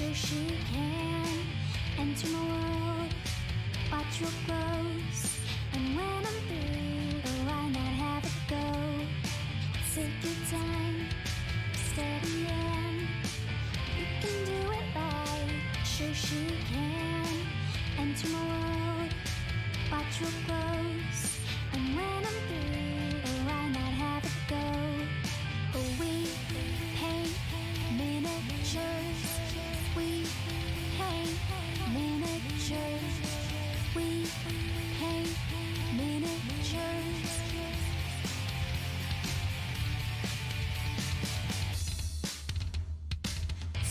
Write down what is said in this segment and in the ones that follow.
Shoshie can enter my world, watch what grows. And when I'm through, why not have it go? Take your time, steady and you can do it right. Shoshie can enter my world, watch what grows. And when I'm through, why not have it go? Oh, we paint miniatures, we paint miniatures, we paint miniatures.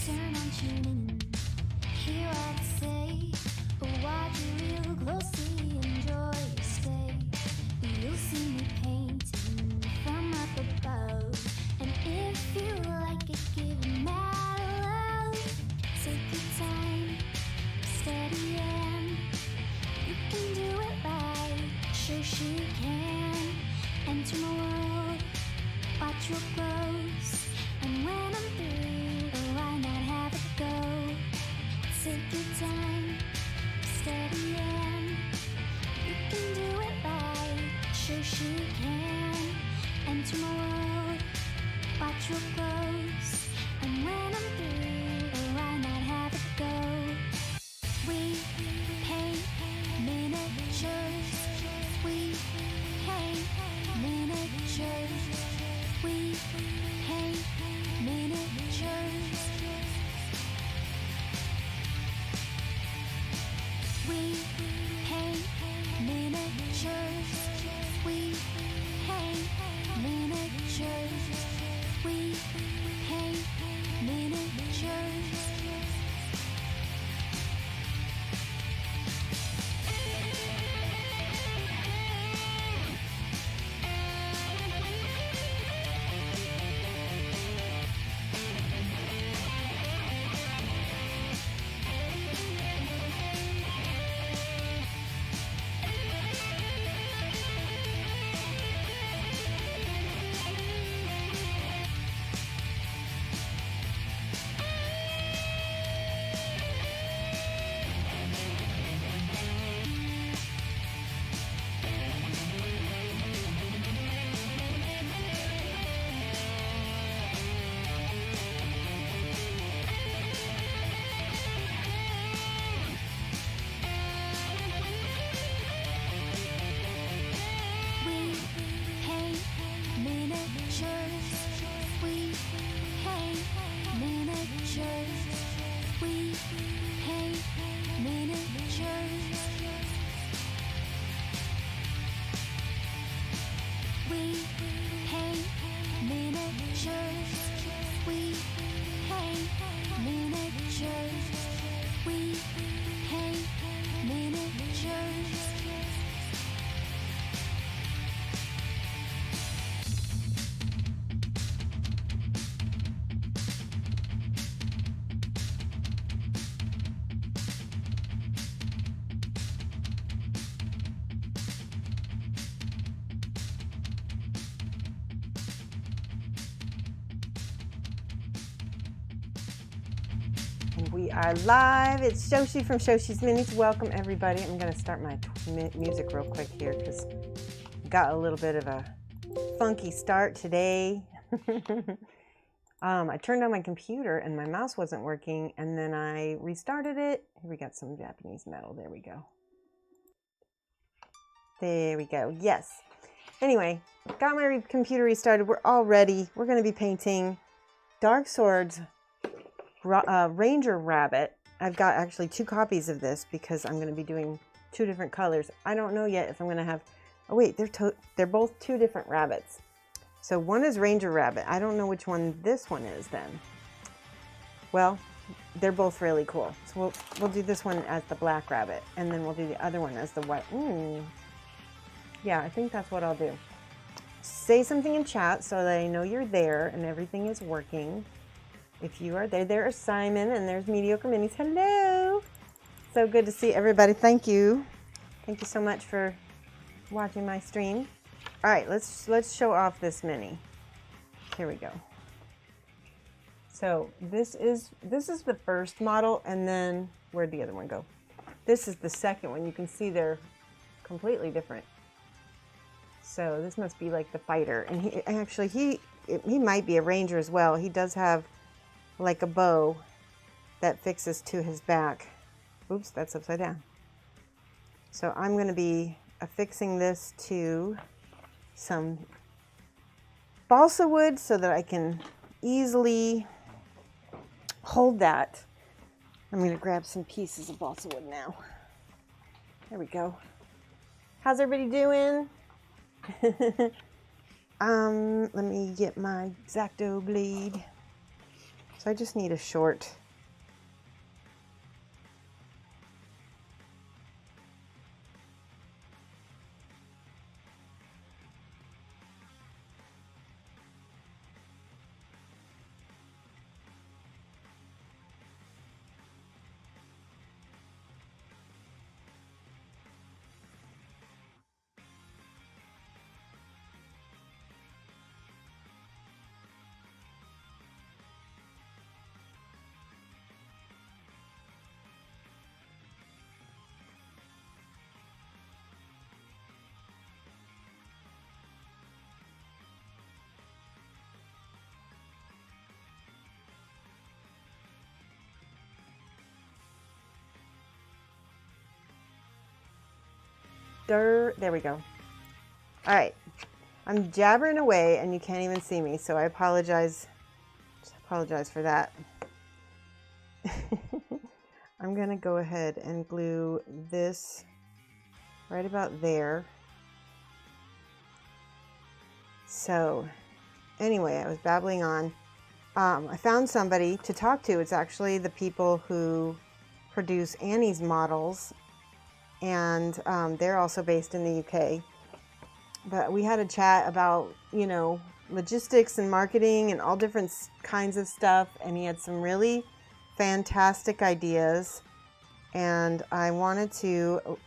Turn on tuning in, hear what I say, but watch it real closely, enjoy your stay. You'll see me painting from up above, and if you like it, give it mad love. Take your time, steady and you can do it right. Shoshie can enter my world, watch what grows. And when I'm through, why not have it go? Take your time, steady and you can do it right. Shoshie can enter my world, watch what grows. And when I'm through, why not have it go? We paint miniatures, we paint miniatures, we paint miniatures. We paint miniatures, we paint miniatures, we paint miniatures. We are live. It's Shoshie from Shoshie's Minis. Welcome everybody. I'm going to start my music real quick here because got a little bit of a funky start today. I turned on my computer and my mouse wasn't working, and then I restarted it. Here we got some Japanese metal. There we go. There we go. Yes. Anyway, got my computer restarted. We're all ready. We're going to be painting Dark Swords Ranger Rabbit. I've got actually 2 copies of this because I'm going to be doing 2 different colors. I don't know yet if I'm going to have, oh wait, they're both 2 different rabbits. So one is Ranger Rabbit. I don't know which one this one is then. Well, they're both really cool. So we'll do this one as the black rabbit, and then we'll do the other one as the white. Yeah, I think that's what I'll do. Say something in chat so that I know you're there and everything is working. If you are there, there's Simon and there's Mediocre Minis. Hello. So good to see everybody. Thank you. Thank you so much for watching my stream. All right, let's show off this mini. Here we go. So this is the first model, and then where'd the other one go? This is the second one. You can see they're completely different. So this must be like the fighter, and he might be a ranger as well. He does have like a bow that fixes to his back. Oops, that's upside down. So I'm going to be affixing this to some balsa wood so that I can easily hold that. I'm going to grab some pieces of balsa wood now. There we go. How's everybody doing? Let me get my X-Acto blade. So I just need a short. There we go. All right, I'm jabbering away and you can't even see me, so I apologize for that. I'm gonna go ahead and glue this right about there. So anyway, I was babbling on. I found somebody to talk to. It's actually the people who produce Annie's models, and they're also based in the UK. But we had a chat about, you know, logistics and marketing and all different kinds of stuff, and he had some really fantastic ideas. And I wanted to,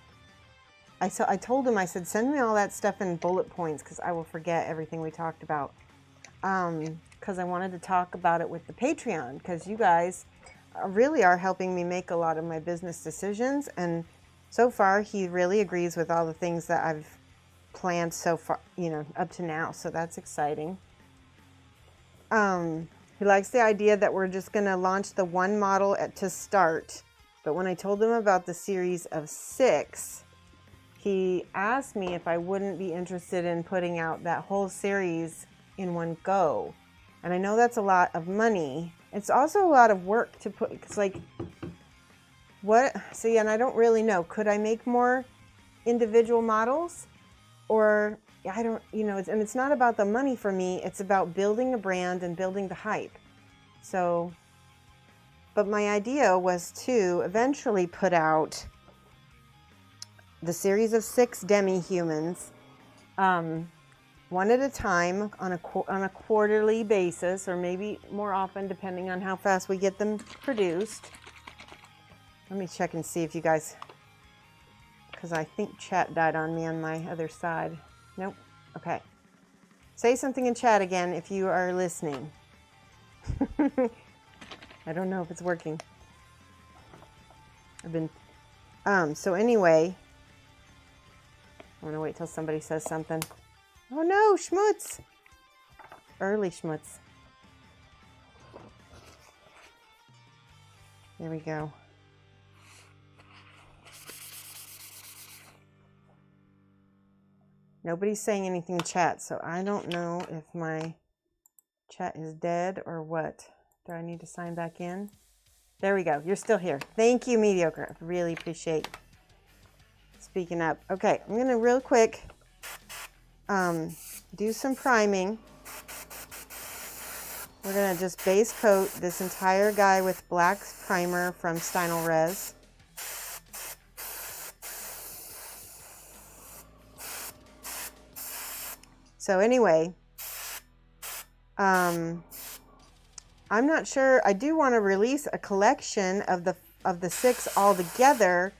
I told him, I said, send me all that stuff in bullet points because I will forget everything we talked about. Because I wanted to talk about it with the Patreon, because you guys really are helping me make a lot of my business decisions. And so far, he really agrees with all the things that I've planned so far, you know, up to now. So that's exciting. He likes the idea that we're just going to launch the one model to start. But when I told him about the series of 6, he asked me if I wouldn't be interested in putting out that whole series in one go. And I know that's a lot of money. It's also a lot of work to put, because like, what? So yeah, and I don't really know. Could I make more individual models? Or I don't, you know, and it's not about the money for me. It's about building a brand and building the hype. So, but my idea was to eventually put out the series of 6 demi-humans, one at a time on a quarterly basis, or maybe more often depending on how fast we get them produced. Let me check and see if you guys, because I think chat died on me on my other side. Nope. Okay. Say something in chat again if you are listening. I don't know if it's working. I've been, so anyway, I'm gonna wait till somebody says something. Oh no, schmutz. Early schmutz. There we go. Nobody's saying anything in chat, so I don't know if my chat is dead or what. Do I need to sign back in? There we go. You're still here. Thank you, Mediocre. I really appreciate speaking up. Okay, I'm going to real quick do some priming. We're going to just base coat this entire guy with black primer from Stynylrez. So anyway, I'm not sure. I do want to release a collection of the 6 all together,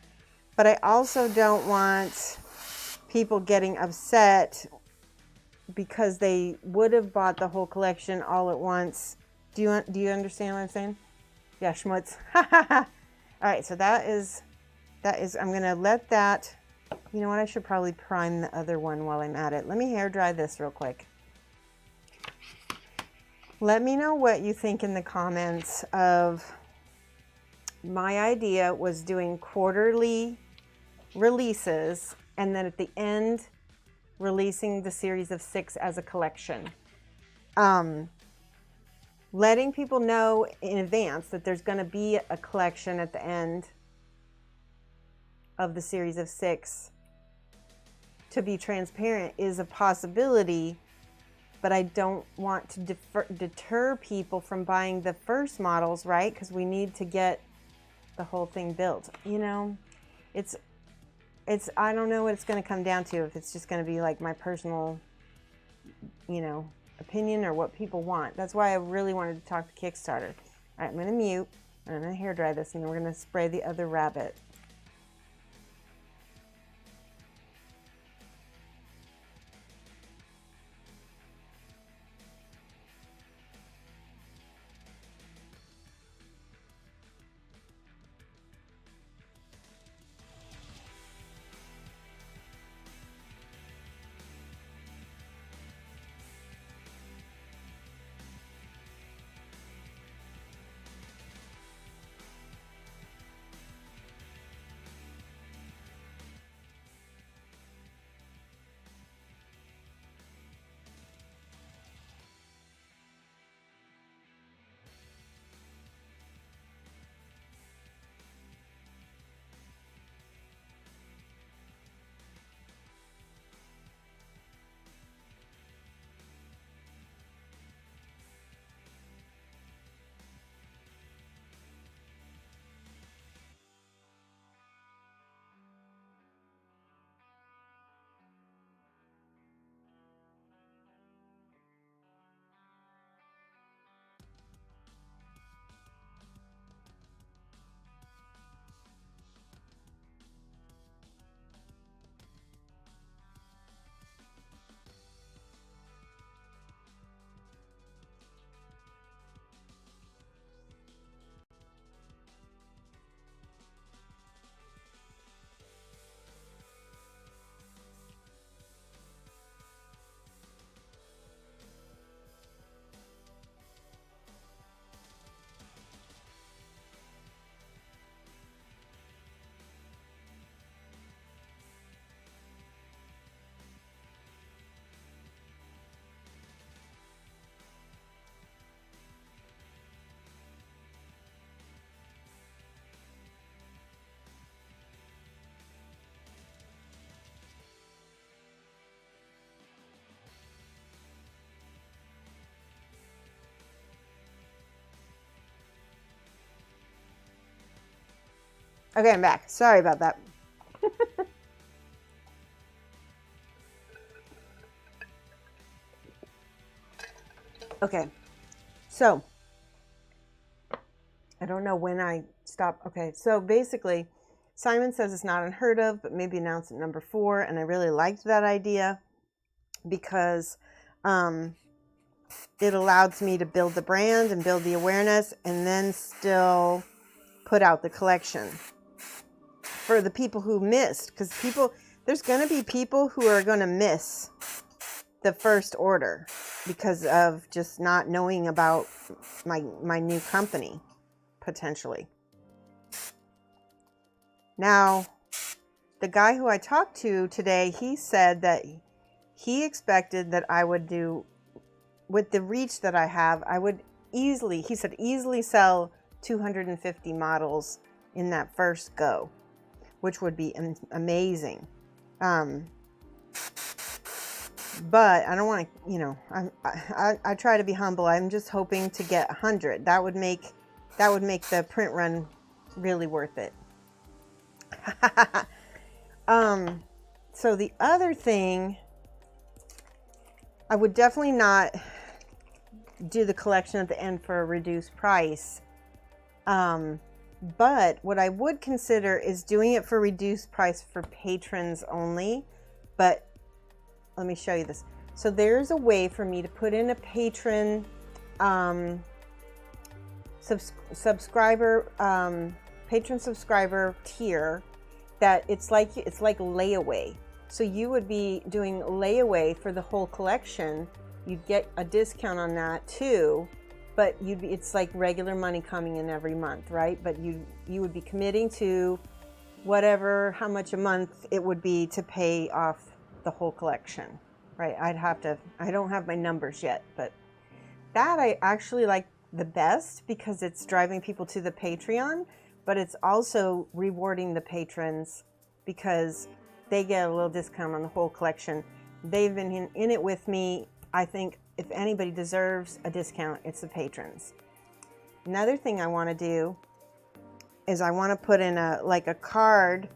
but I also don't want people getting upset because they would have bought the whole collection all at once Do you understand what I'm saying? Yeah, schmutz. All right, so that is, I'm going to let that, you know what, I should probably prime the other one while I'm at it. Let me hair dry this real quick. Let me know what you think in the comments of, my idea was doing quarterly releases and then at the end releasing the series of 6 as a collection. Letting people know in advance that there's going to be a collection at the end of the series of 6, to be transparent, is a possibility, but I don't want to deter people from buying the first models, right? Because we need to get the whole thing built. You know, it's I don't know what it's going to come down to, if it's just going to be like my personal, you know, opinion or what people want. That's why I really wanted to talk to Kickstarter. All right, I'm going to mute and I'm going to hair dry this, and then we're going to spray the other rabbit. Okay, I'm back. Sorry about that. Okay, so I don't know when I stopped. Okay, so basically, Simon says it's not unheard of, but maybe announce at number 4, and I really liked that idea because it allows me to build the brand and build the awareness, and then still put out the collection for the people who missed, because there's going to be people who are going to miss the first order because of just not knowing about my new company, potentially. Now, the guy who I talked to today, he said that he expected that I would do, with the reach that I have, I would easily sell 250 models in that first go, which would be amazing. But I don't want to, you know, I try to be humble. I'm just hoping to get 100. That would make the print run really worth it. So the other thing, I would definitely not do the collection at the end for a reduced price. But what I would consider is doing it for reduced price for patrons only. But let me show you this. So there's a way for me to put in a patron subscriber, patron subscriber tier that it's like layaway. So you would be doing layaway for the whole collection. You'd get a discount on that too, but it's like regular money coming in every month, right? But you would be committing to how much a month it would be to pay off the whole collection, right? I don't have my numbers yet, but that I actually like the best because it's driving people to the Patreon, but it's also rewarding the patrons because they get a little discount on the whole collection. They've been in it with me. I think if anybody deserves a discount, it's the patrons. Another thing I want to do is I want to put in a card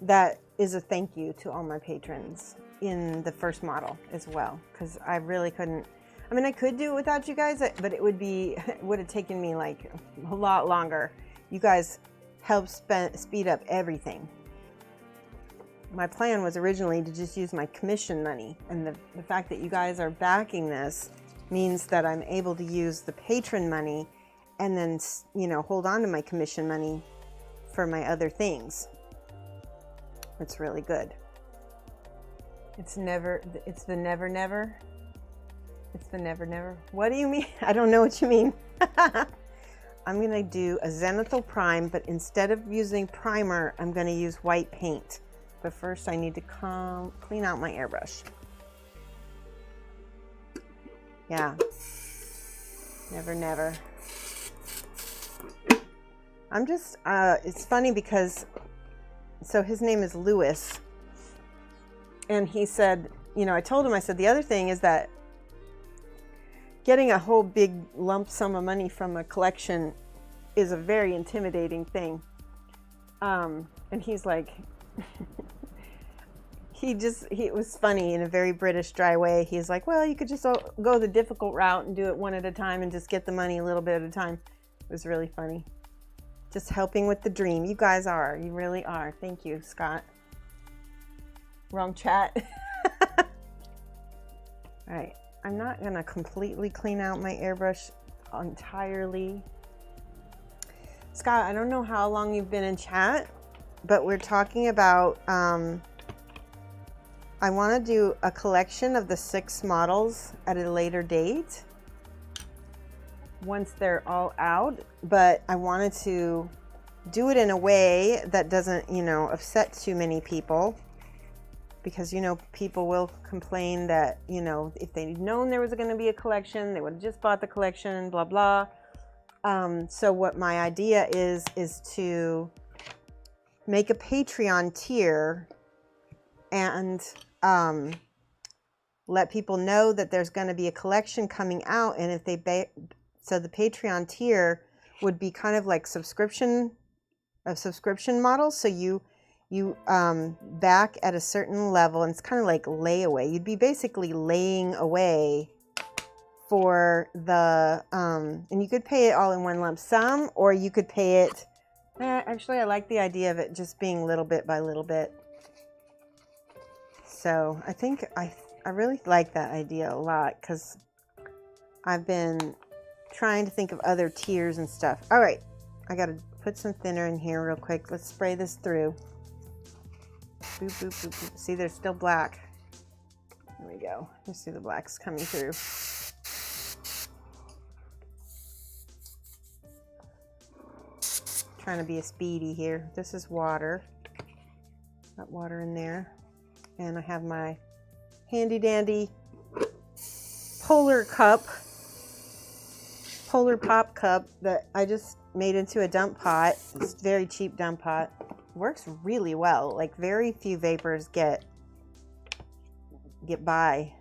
that is a thank you to all my patrons in the first model as well, because I really couldn't. I mean, I could do it without you guys, but it would have taken me like a lot longer. You guys help speed up everything. My plan was originally to just use my commission money, and the fact that you guys are backing this means that I'm able to use the patron money and then, hold on to my commission money for my other things. It's really good. It's the never. It's the never. What do you mean? I don't know what you mean. I'm going to do a zenithal prime, but instead of using primer, I'm going to use white paint. But first I need to clean out my airbrush. Yeah. Never. I'm just, it's funny because, so his name is Lewis. And he said, I told him, I said, the other thing is that getting a whole big lump sum of money from a collection is a very intimidating thing. And he's like, it was funny in a very British dry way. He's like, well, you could just go the difficult route and do it one at a time and just get the money a little bit at a time. It was really funny. Just helping with the dream. You guys are. You really are. Thank you, Scott. Wrong chat. All right. I'm not going to completely clean out my airbrush entirely. Scott, I don't know how long you've been in chat, but we're talking about, I want to do a collection of the 6 models at a later date once they're all out, but I wanted to do it in a way that doesn't, upset too many people, because, people will complain that, if they'd known there was going to be a collection, they would have just bought the collection, blah, blah. So what my idea is to make a Patreon tier and let people know that there's going to be a collection coming out, and if so the Patreon tier would be kind of like subscription model. So you back at a certain level, and it's kind of like layaway. You'd be basically laying away for the and you could pay it all in one lump sum, or you could pay it. Actually, I like the idea of it just being little bit by little bit. So I think I really like that idea a lot, because I've been trying to think of other tiers and stuff. All right, I got to put some thinner in here real quick. Let's spray this through. Boop, boop, boop, boop. See, there's still black. There we go. You see the black's coming through. Trying to be a speedy here. This is water. Got water in there. And I have my handy dandy polar pop cup that I just made into a dump pot. It's a very cheap dump pot. Works really well. Like, very few vapors get by.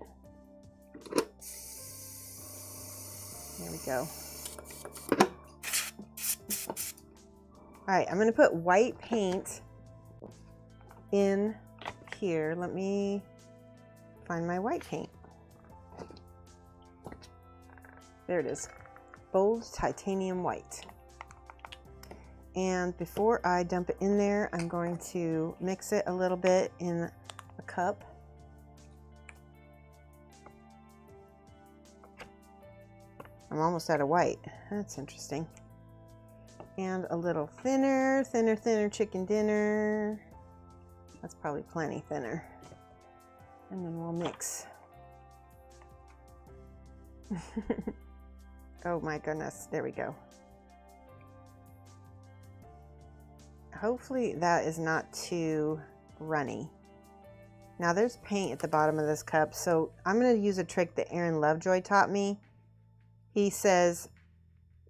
There we go. All right, I'm going to put white paint in here. Let me find my white paint. There it is. Bold titanium white. And before I dump it in there, I'm going to mix it a little bit in a cup. I'm almost out of white. That's interesting. And a little thinner, thinner, thinner chicken dinner. That's probably plenty thinner. And then we'll mix. Oh my goodness, there we go. Hopefully that is not too runny. Now there's paint at the bottom of this cup, so I'm going to use a trick that Aaron Lovejoy taught me. He says,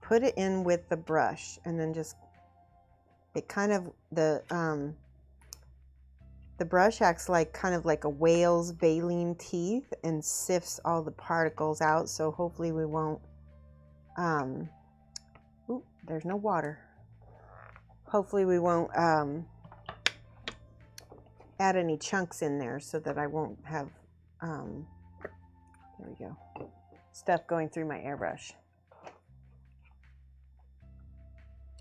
put it in with the brush, and then just, it kind of, the brush acts like kind of like a whale's baleen teeth and sifts all the particles out, so hopefully we won't, ooh, there's no water. Hopefully we won't add any chunks in there so that I won't have, there we go, stuff going through my airbrush.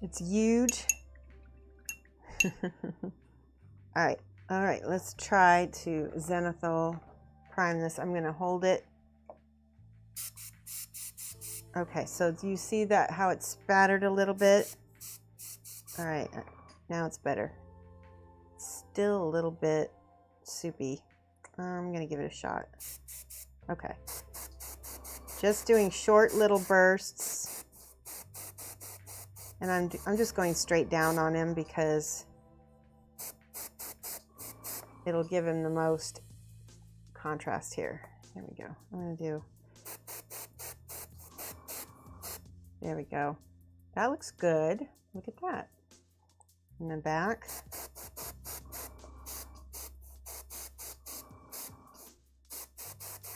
It's huge. All right, let's try to zenithal prime this. I'm gonna hold it. Okay, so do you see that, how it's spattered a little bit? All right, now it's better. Still a little bit soupy. I'm gonna give it a shot. Okay. Just doing short little bursts. And I'm just going straight down on him because it'll give him the most contrast here. There we go. I'm gonna do, there we go. That looks good. Look at that. In the back.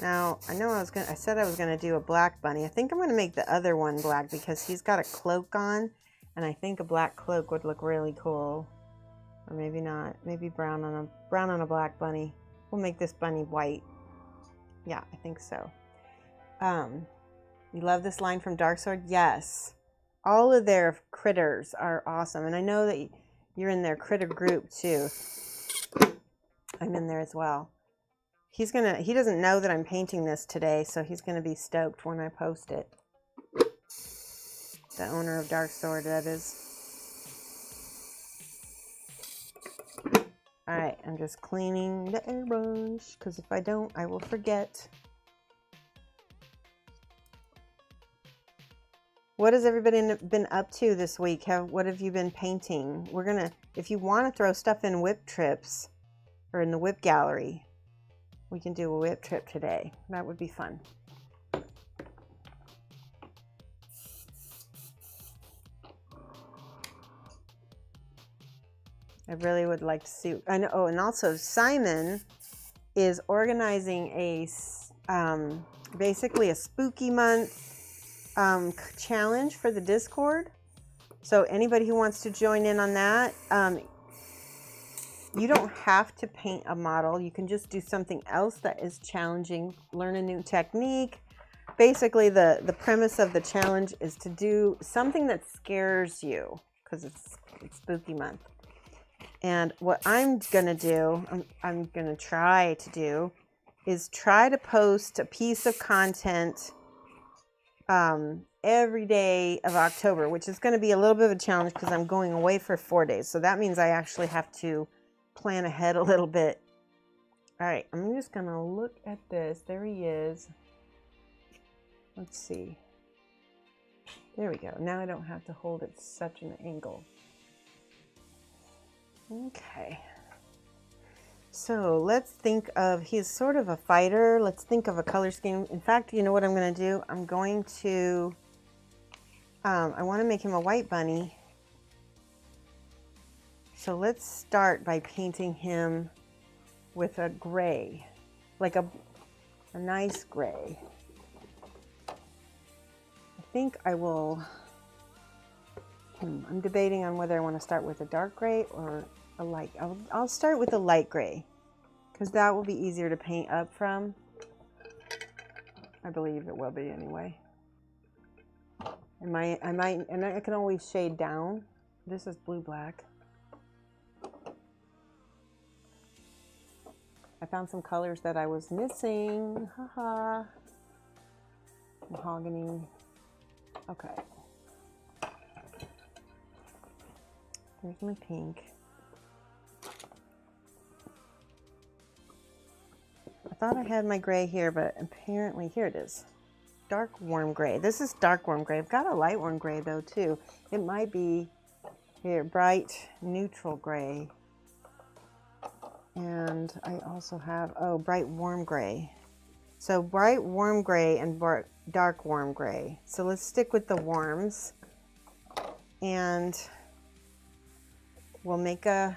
Now, I know I said I was gonna do a black bunny. I think I'm gonna make the other one black because he's got a cloak on, and I think a black cloak would look really cool. Or maybe not. Maybe brown on a black bunny. We'll make this bunny white. Yeah, I think so. You love this line from Dark Sword? Yes. All of their critters are awesome, and I know that you're in their critter group too. I'm in there as well. He doesn't know that I'm painting this today, so he's gonna be stoked when I post it. The owner of Dark Sword, that is. All right, I'm just cleaning the airbrush, because if I don't, I will forget. What has everybody been up to this week? What have you been painting? We're gonna, if you want to throw stuff in whip trips, or in the whip gallery, we can do a whip trip today. That would be fun. I really would like to see. I know. Oh, and also Simon is organizing a basically a spooky month challenge for the Discord. So anybody who wants to join in on that, you don't have to paint a model. You can just do something else that is challenging. Learn a new technique. Basically, the premise of the challenge is to do something that scares you because it's spooky month. And what I'm gonna do, I'm gonna try to do, is try to post a piece of content every day of October, which is going to be a little bit of a challenge because I'm going away for 4 days. So that means I actually have to plan ahead a little bit. All right, I'm just going to look at this. There he is. Let's see. There we go. Now I don't have to hold it such an angle. Okay. So let's think of, he's sort of a fighter. Let's think of a color scheme. In fact, you know what I'm going to do? I'm going to, I want to make him a white bunny. So let's start by painting him with a gray, like a nice gray. I think I will, I'm debating on whether I want to start with a dark gray or a light. I'll start with a light gray because that will be easier to paint up from. I believe it will be anyway. And I can always shade down. This is blue black. I found some colors that I was missing. Haha. Mahogany. Okay. Here's my pink. I thought I had my gray here, but apparently here it is. Dark warm gray. This is dark warm gray. I've got a light warm gray though too. It might be here, bright neutral gray. And I also have, oh, bright warm gray. So bright warm gray and dark warm gray. So let's stick with the warms. And we'll make a,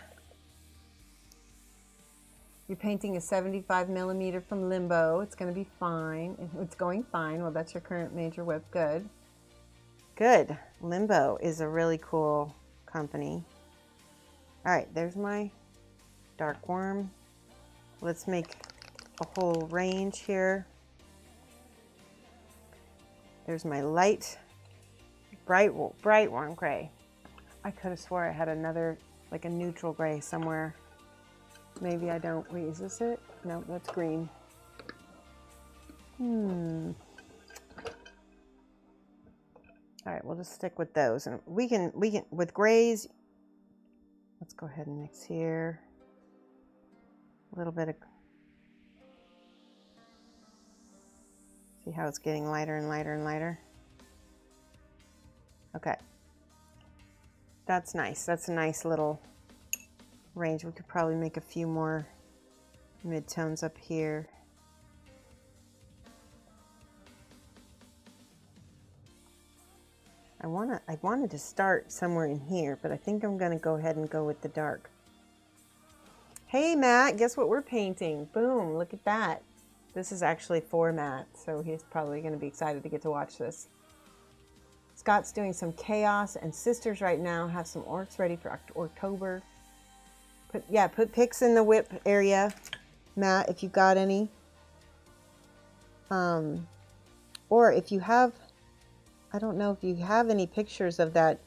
you're painting a 75 millimeter from Limbo. It's going to be fine. It's going fine. Well, that's your current major whip. Good. Good. Limbo is a really cool company. All right, there's my dark warm. Let's make a whole range here. There's my light, bright warm gray. I could have swore I had another, like a neutral gray somewhere. Maybe I don't. Wait, is this it? No, that's green. All right, we'll just stick with those. And we can, with grays, let's go ahead and mix here. A little bit of, see how it's getting lighter and lighter and lighter? Okay. That's nice. That's a nice little range. We could probably make a few more midtones up here. I wanted to start somewhere in here, but I think I'm going to go ahead and go with the dark. Hey Matt, guess what we're painting? Boom, look at that. This is actually for Matt, so he's probably going to be excited to get to watch this. Scott's doing some chaos, and Sisters right now have some orcs ready for October. Put pics in the whip area, Matt, if you got any. Or if you have, I don't know if you have any pictures of that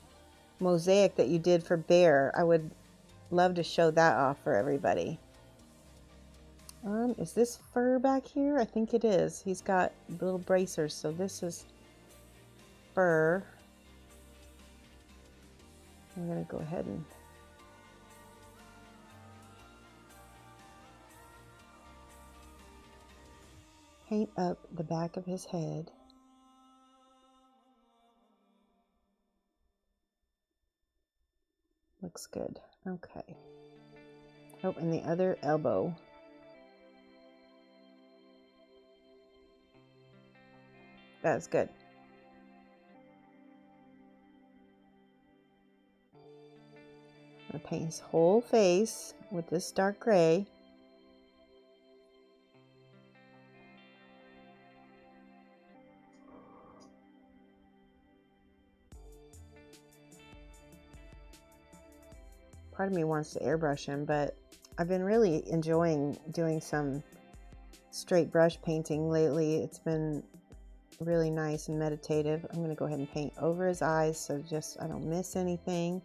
mosaic that you did for Bear. I would love to show that off for everybody. Is this fur back here? I think it is. He's got little bracers, so this is fur. I'm going to go ahead and paint up the back of his head. Looks good. Okay. Oh, and the other elbow. That's good. I'm going to paint his whole face with this dark gray. Part of me wants to airbrush him, but I've been really enjoying doing some straight brush painting lately. It's been really nice and meditative. I'm going to go ahead and paint over his eyes so just I don't miss anything,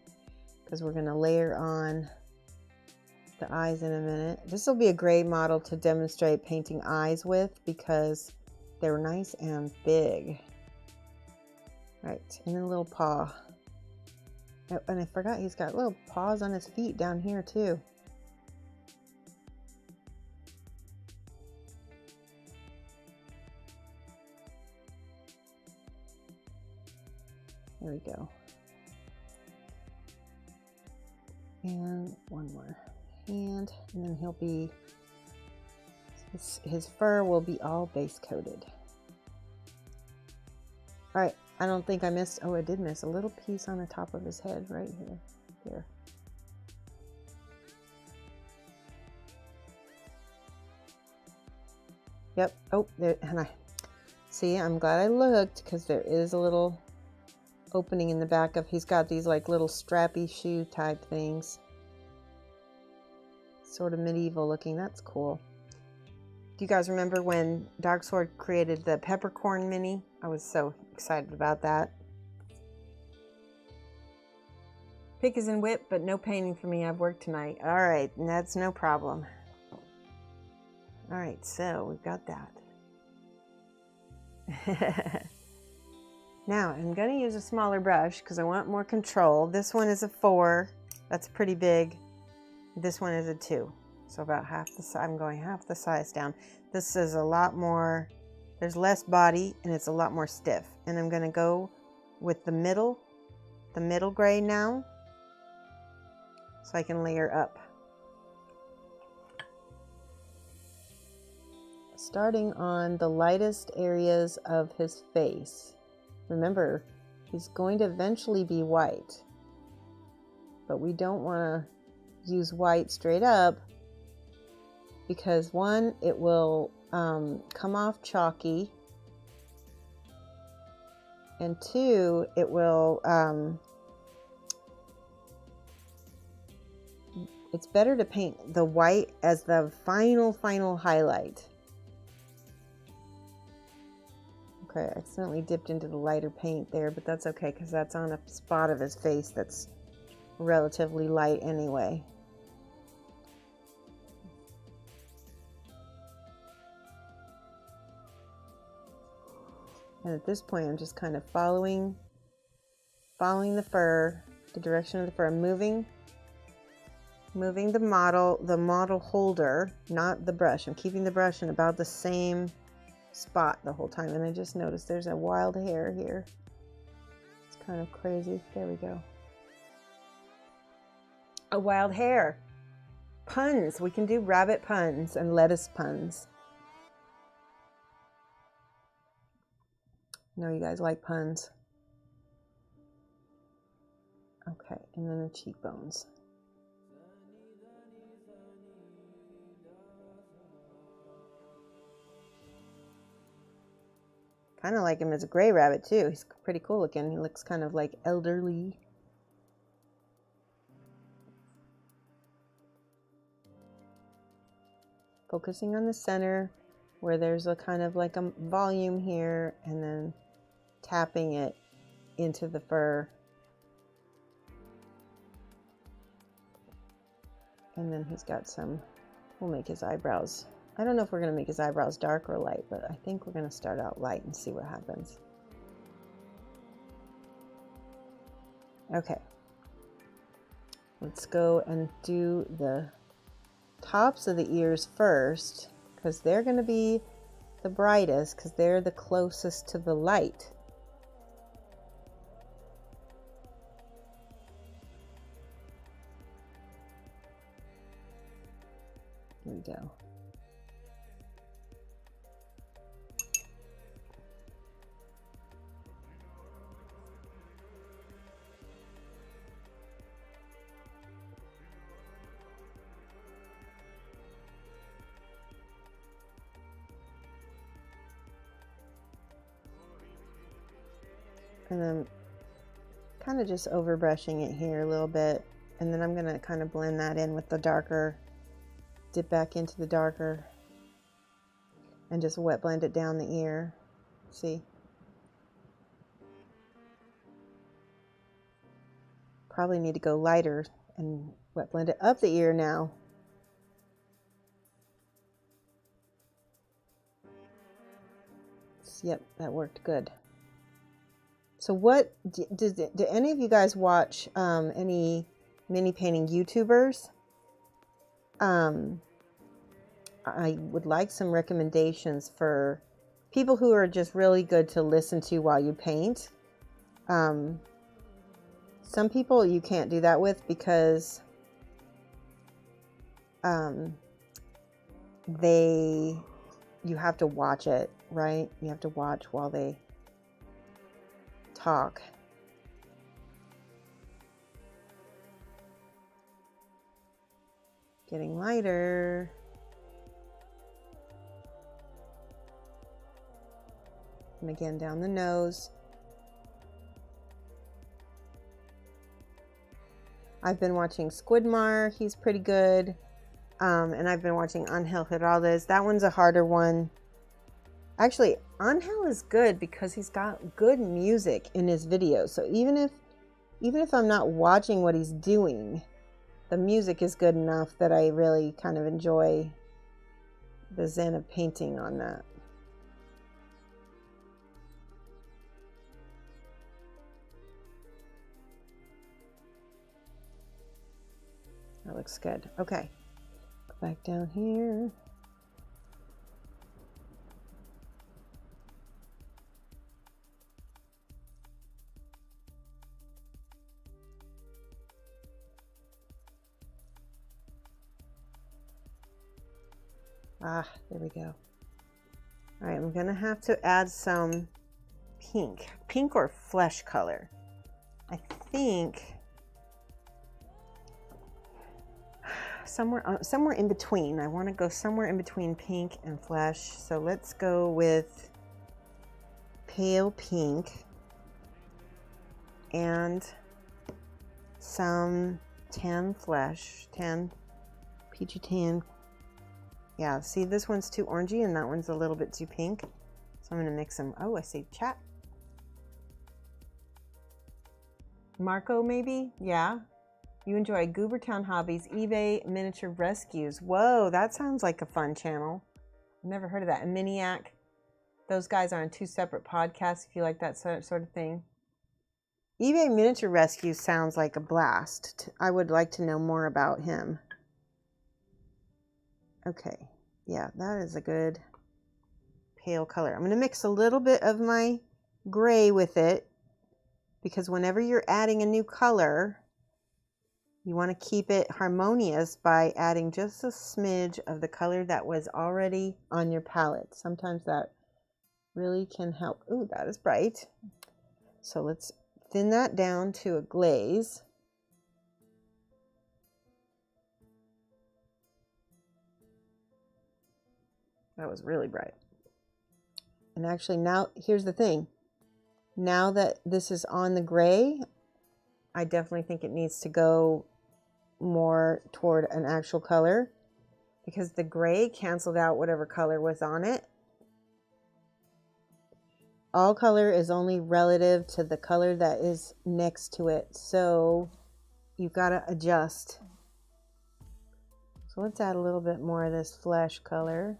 because we're going to layer on the eyes in a minute. This will be a great model to demonstrate painting eyes with because they're nice and big. Right, and then a little paw. Oh, and I forgot he's got little paws on his feet down here too. There we go. And one more hand, and then he'll be, his fur will be all base coated. All right, I don't think I missed, oh, I did miss a little piece on the top of his head right here. Here. Yep, oh, there, and I, see, I'm glad I looked because there is a little opening in the back of, he's got these like little strappy shoe type things. Sort of medieval looking, that's cool. Do you guys remember when Dark Sword created the peppercorn mini? I was so excited about that. Pick is in whip, but no painting for me. I've worked tonight. All right, that's no problem. All right, so we've got that. Now I'm going to use a smaller brush because I want more control. This one is a 4. That's pretty big. This one is a 2. So about half the size. I'm going half the size down. This is a lot more, there's less body and it's a lot more stiff. And I'm going to go with the middle gray now, so I can layer up. Starting on the lightest areas of his face. Remember, he's going to eventually be white, but we don't want to use white straight up, because one, it will come off chalky, and two, it will it's better to paint the white as the final highlight. Okay, I accidentally dipped into the lighter paint there, but that's okay because that's on a spot of his face that's relatively light anyway. And at this point, I'm just kind of following the fur, the direction of the fur. I'm moving the model holder, not the brush. I'm keeping the brush in about the same spot the whole time. And I just noticed there's a wild hair here. It's kind of crazy. There we go. A wild hair. Puns. We can do rabbit puns and lettuce puns. I know you guys like puns. Okay, and then the cheekbones. Kind of like him as a gray rabbit too. He's pretty cool looking. He looks kind of like elderly. Focusing on the center where there's a kind of like a volume here, and then tapping it into the fur. And then he's got some, we'll make his eyebrows. I don't know if we're going to make his eyebrows dark or light, but I think we're going to start out light and see what happens. Okay. Let's go and do the tops of the ears first, because they're going to be the brightest, because they're the closest to the light. Here we go. And I'm kind of just over brushing it here a little bit, and then I'm going to kind of blend that in with the darker, dip back into the darker, and just wet blend it down the ear. See? Probably need to go lighter and wet blend it up the ear now. Yep, that worked good. So what, do any of you guys watch any mini painting YouTubers? I would like some recommendations for people who are just really good to listen to while you paint. Some people you can't do that with because you have to watch it, right? You have to watch while they talk. Getting lighter. And again down the nose. I've been watching Squidmar, he's pretty good. And I've been watching Angel Giraldez. That one's a harder one. Actually, Angel is good because he's got good music in his videos. So even if I'm not watching what he's doing, the music is good enough that I really kind of enjoy the zen of painting on that. That looks good. Okay, go back down here. Ah, there we go. All right, I'm gonna have to add some pink or flesh color. I think somewhere in between. I want to go somewhere in between pink and flesh. So let's go with pale pink and some tan flesh, peachy tan. Yeah, see, this one's too orangey and that one's a little bit too pink. So I'm going to mix them. Oh, I see chat. Marco, maybe? Yeah. You enjoy Goobertown Hobbies, eBay Miniature Rescues. Whoa, that sounds like a fun channel. I've never heard of that. And Miniac. Those guys are on 2 separate podcasts if you like that sort of thing. eBay Miniature Rescues sounds like a blast. I would like to know more about him. Okay, yeah, that is a good pale color. I'm going to mix a little bit of my gray with it because whenever you're adding a new color, you want to keep it harmonious by adding just a smidge of the color that was already on your palette. Sometimes that really can help. Ooh, that is bright. So let's thin that down to a glaze. That was really bright. And actually now, here's the thing. Now that this is on the gray, I definitely think it needs to go more toward an actual color because the gray canceled out whatever color was on it. All color is only relative to the color that is next to it. So you've got to adjust. So let's add a little bit more of this flesh color.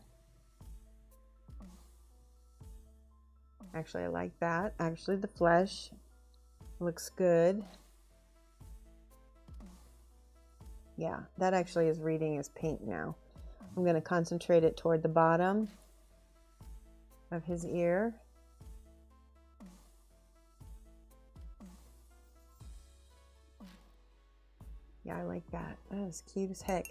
Actually, I like that. Actually, the flesh looks good. Yeah, that actually is reading as pink now. I'm going to concentrate it toward the bottom of his ear. Yeah, I like that. That is cute as heck.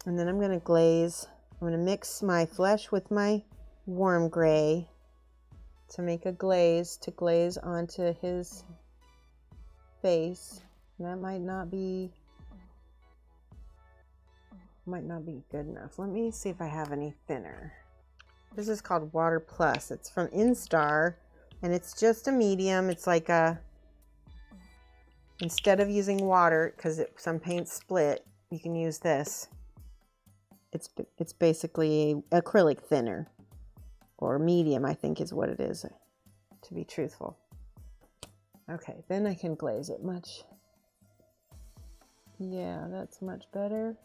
And then I'm going to glaze. I'm going to mix my flesh with my warm gray to make a glaze to glaze onto his face. And that might not be good enough. Let me see if I have any thinner. This is called Water Plus. It's from Instar and it's just a medium. It's like a, instead of using water, because some paints split, you can use this. It's basically acrylic thinner. Or medium, I think is what it is, to be truthful. Okay, then I can glaze it much. Yeah, that's much better.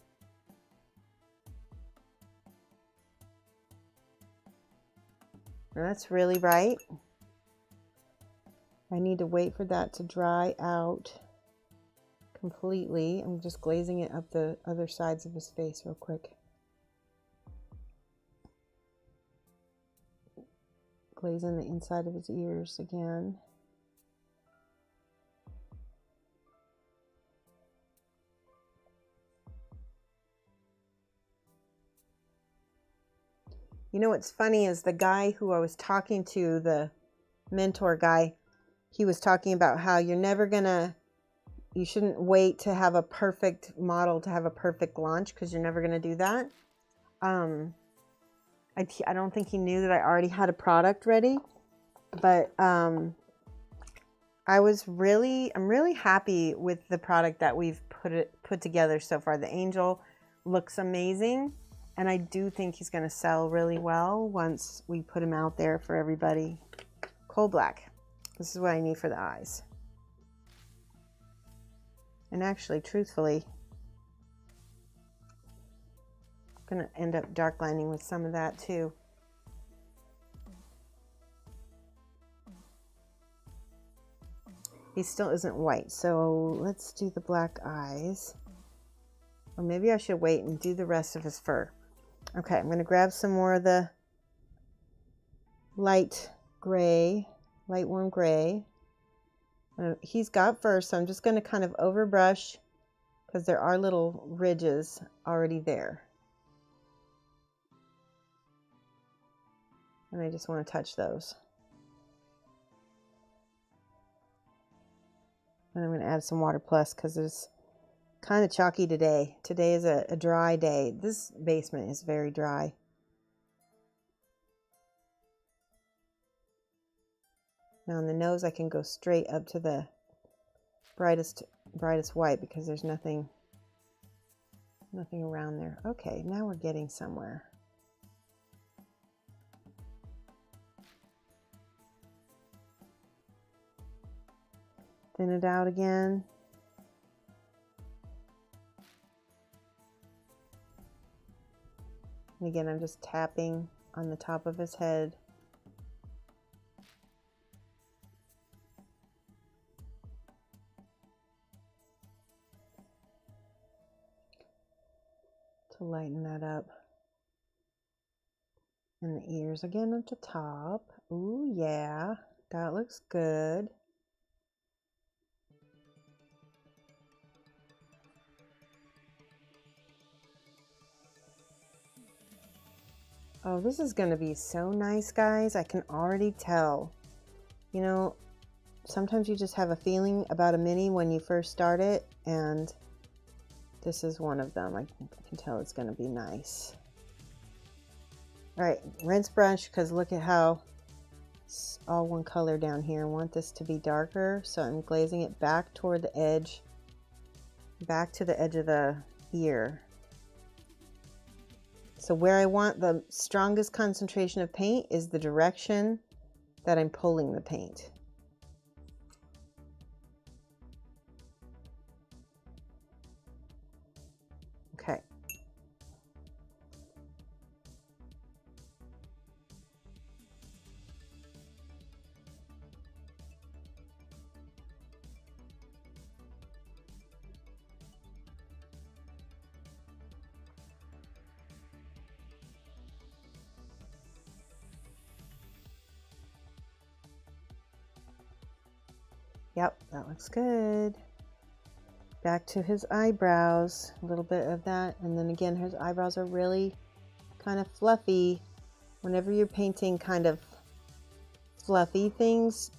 Now that's really bright. I need to wait for that to dry out completely. I'm just glazing it up the other sides of his face real quick. Glazing the inside of his ears again. You know what's funny is the guy who I was talking to, the mentor guy, he was talking about how you shouldn't wait to have a perfect model to have a perfect launch because you're never going to do that. I don't think he knew that I already had a product ready, but I'm really happy with the product that we've put together so far. The Angel looks amazing, and I do think he's going to sell really well once we put him out there for everybody. Coal black. This is what I need for the eyes. And actually, truthfully, going to end up dark lining with some of that too. He still isn't white, so let's do the black eyes. Or maybe I should wait and do the rest of his fur. Okay, I'm going to grab some more of the light gray, light warm gray. He's got fur, so I'm just going to kind of overbrush because there are little ridges already there. And I just want to touch those. And I'm going to add some water plus because it's kind of chalky today. Today is a dry day. This basement is very dry. Now on the nose I can go straight up to the brightest white because there's nothing around there. Okay, now we're getting somewhere. Thin it out again. And again, I'm just tapping on the top of his head. To lighten that up. And the ears again at the top. Ooh, yeah, that looks good. Oh, this is going to be so nice, guys. I can already tell. You know, sometimes you just have a feeling about a mini when you first start it, and this is one of them. I can tell it's going to be nice. All right, rinse brush, because look at how it's all one color down here. I want this to be darker, so I'm glazing it back toward the edge, back to the edge of the ear. So where I want the strongest concentration of paint is the direction that I'm pulling the paint. Okay. Yep, that looks good. Back to his eyebrows, a little bit of that. And then again, his eyebrows are really kind of fluffy. Whenever you're painting kind of fluffy things,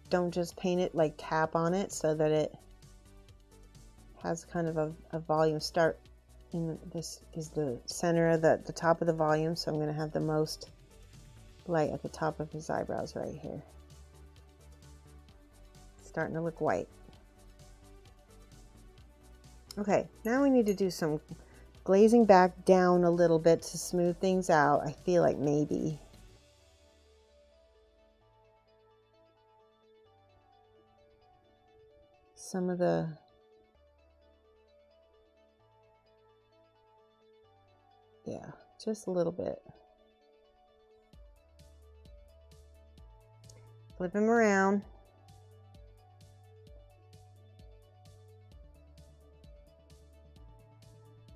don't just paint it, like tap on it so that it has kind of a volume. Start in, this is the center of the top of the volume, so I'm going to have the most light at the top of his eyebrows right here. Starting to look white. Okay, now we need to do some glazing back down a little bit to smooth things out. I feel like maybe. Some of the just a little bit. Flip him around.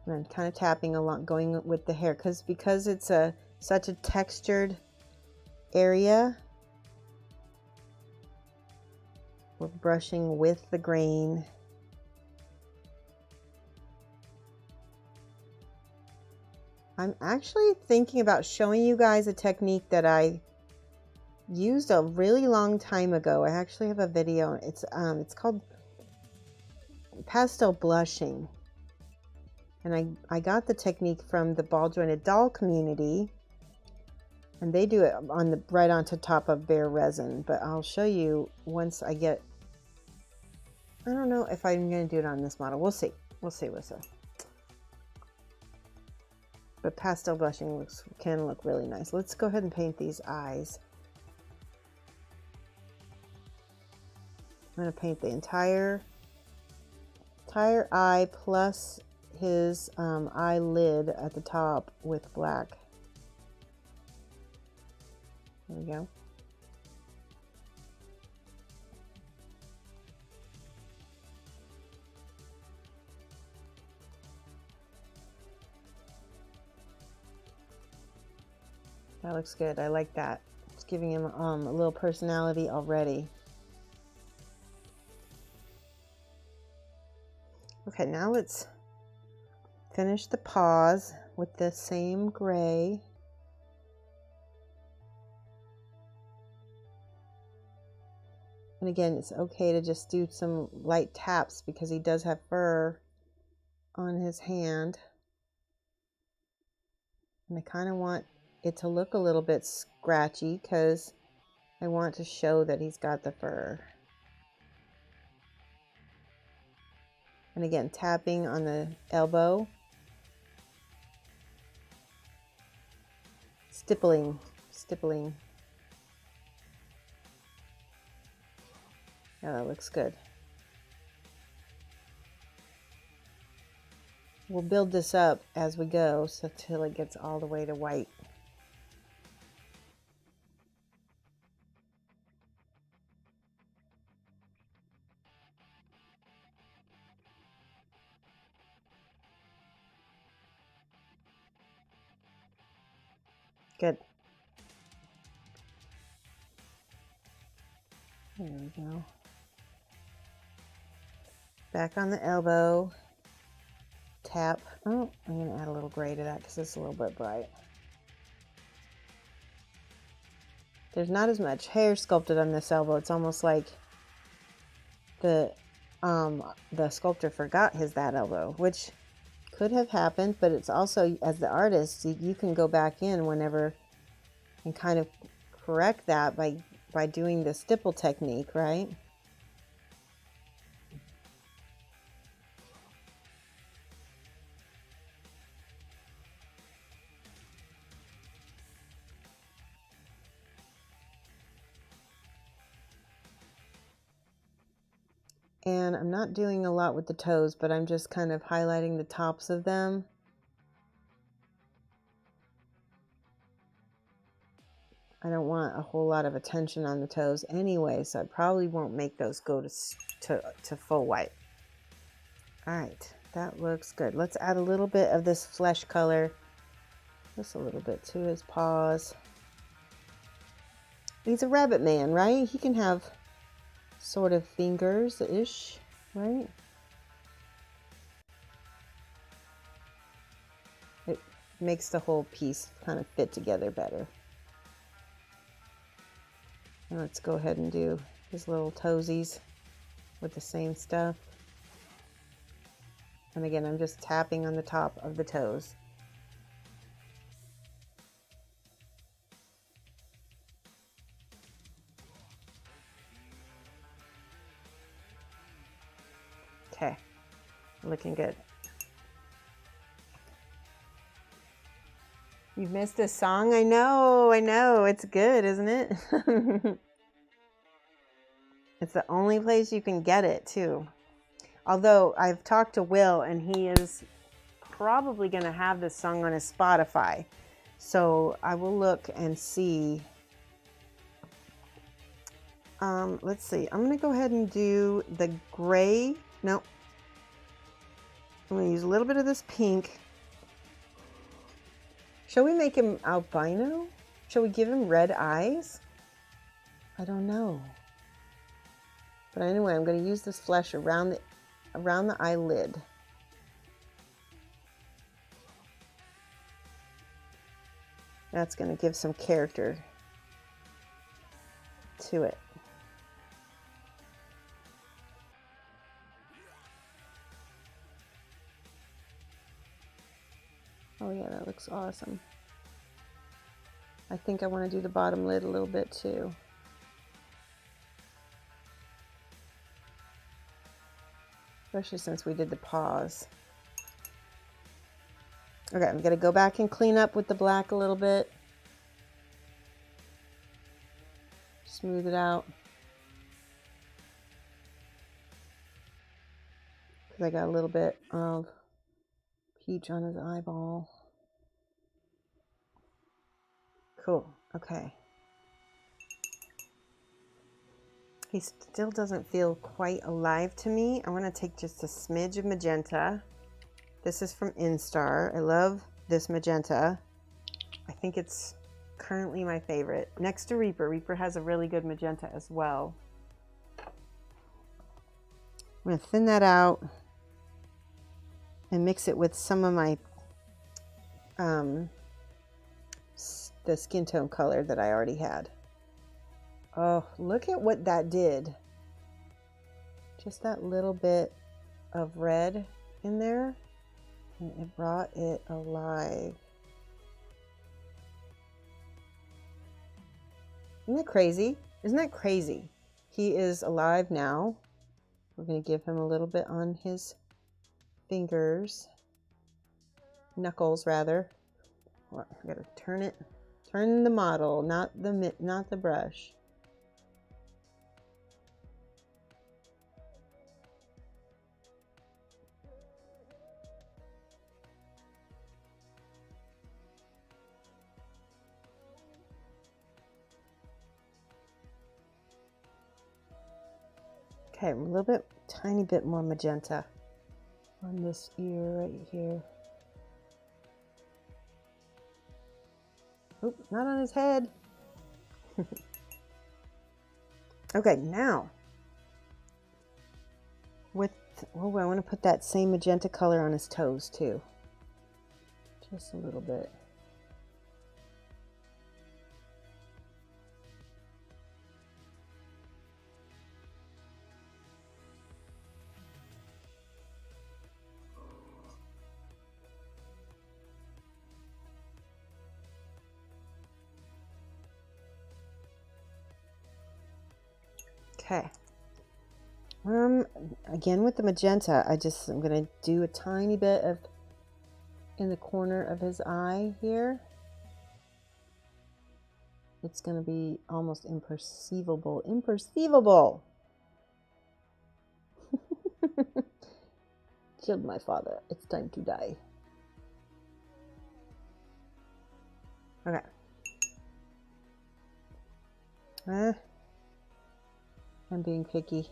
And I'm kind of tapping along, going with the hair, because it's such a textured area. We're brushing with the grain. I'm actually thinking about showing you guys a technique that I used a really long time ago. I actually have a video. It's called Pastel Blushing. And I got the technique from the ball jointed doll community, and they do it on the right onto top of bare resin. But I'll show you once I get. I don't know if I'm going to do it on this model. We'll see. We'll see what's up. But pastel blushing can look really nice. Let's go ahead and paint these eyes. I'm going to paint the entire eye plus his eyelid at the top with black. There we go. That looks good. I like that. It's giving him a little personality already. Okay, now let's finish the paws with the same gray. And again, it's okay to just do some light taps because he does have fur on his hand. And I kind of want it to look a little bit scratchy because I want to show that he's got the fur. And again, tapping on the elbow. Stippling. Yeah, that looks good. We'll build this up as we go, so till it gets all the way to white. Good. There we go. Back on the elbow. Tap. Oh, I'm going to add a little gray to that because it's a little bit bright. There's not as much hair sculpted on this elbow. It's almost like the sculptor forgot that elbow, which could have happened, but it's also, as the artist, you can go back in whenever and kind of correct that by doing the stipple technique, right? And I'm not doing a lot with the toes, but I'm just kind of highlighting the tops of them. I don't want a whole lot of attention on the toes anyway, so I probably won't make those go to full white. All right, that looks good. Let's add a little bit of this flesh color, just a little bit to his paws. He's a rabbit man, right? He can have sort of fingers-ish, right? It makes the whole piece kind of fit together better. And let's go ahead and do his little toesies with the same stuff. And again, I'm just tapping on the top of the toes. Okay, looking good. You've missed a song? I know. It's good, isn't it? It's the only place you can get it, too. Although I've talked to Will, and he is probably going to have this song on his Spotify. So I will look and see. Let's see. I'm going to go ahead and do the gray. No. I'm going to use a little bit of this pink. Shall we make him albino? Shall we give him red eyes? I don't know. But anyway, I'm going to use this flesh around the eyelid. That's going to give some character to it. Oh yeah, that looks awesome. I think I want to do the bottom lid a little bit too. Especially since we did the paws. Okay, I'm going to go back and clean up with the black a little bit. Smooth it out. Because I got a little bit of peach on his eyeball. Cool, okay. He still doesn't feel quite alive to me. I want to take just a smidge of magenta. This is from Instar. I love this magenta. I think it's currently my favorite. Next to Reaper. Reaper has a really good magenta as well. I'm going to thin that out and mix it with some of my the skin tone color that I already had. Oh, look at what that did. Just that little bit of red in there, and it brought it alive. Isn't that crazy? Isn't that crazy? He is alive now. We're going to give him a little bit on his fingers. Knuckles, rather. Well, I got to turn it. Turn the model, not the brush. Okay, a little bit, tiny bit more magenta on this ear right here. Oop, not on his head. Okay, now with, oh, I want to put that same magenta color on his toes too. Just a little bit. Okay. Again with the magenta, I'm gonna do a tiny bit of in the corner of his eye here. It's gonna be almost imperceivable. Imperceivable. Killed my father. It's time to die. Okay. I'm being picky.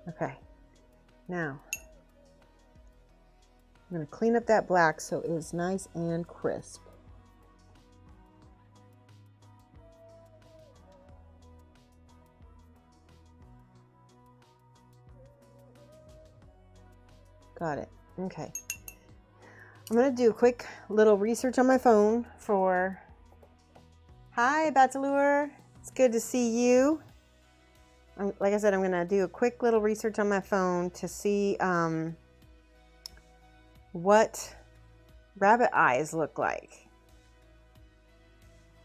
Okay, now I'm going to clean up that black so it is nice and crisp. Got it. Okay. I'm going to do a quick little research on my phone for... Hi, Battalure. It's good to see you. Like I said, I'm going to do a quick little research on my phone to see what rabbit eyes look like.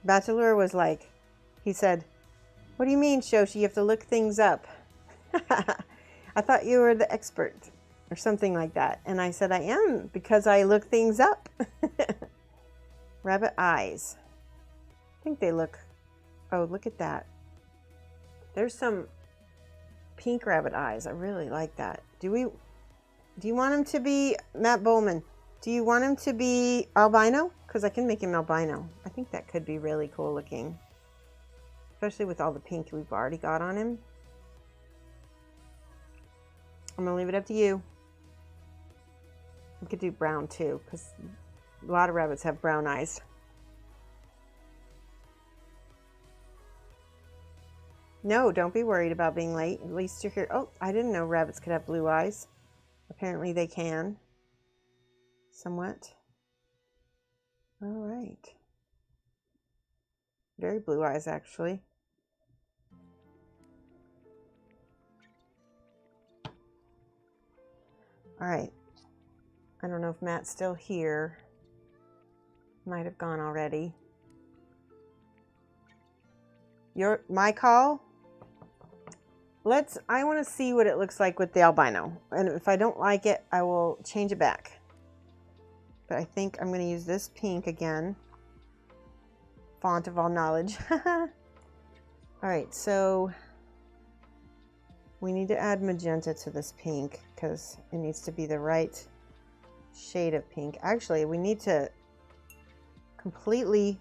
Battalure was like, he said, "What do you mean, Shoshie? You have to look things up." I thought you were the expert or something like that. And I said, I am, because I look things up. Rabbit eyes. I think they look, oh, look at that. There's some pink rabbit eyes. I really like that. Do you want him to be, Matt Bowman, do you want him to be albino? Because I can make him albino. I think that could be really cool looking. Especially with all the pink we've already got on him. I'm going to leave it up to you. We could do brown too, because a lot of rabbits have brown eyes. No, don't be worried about being late. At least you're here. Oh, I didn't know rabbits could have blue eyes. Apparently they can. Somewhat. All right. Very blue eyes, actually. All right. I don't know if Matt's still here. Might have gone already. My call? I want to see what it looks like with the albino. And if I don't like it, I will change it back. But I think I'm going to use this pink again. Font of all knowledge. All right, so we need to add magenta to this pink because it needs to be the right shade of pink. Actually, we need to completely,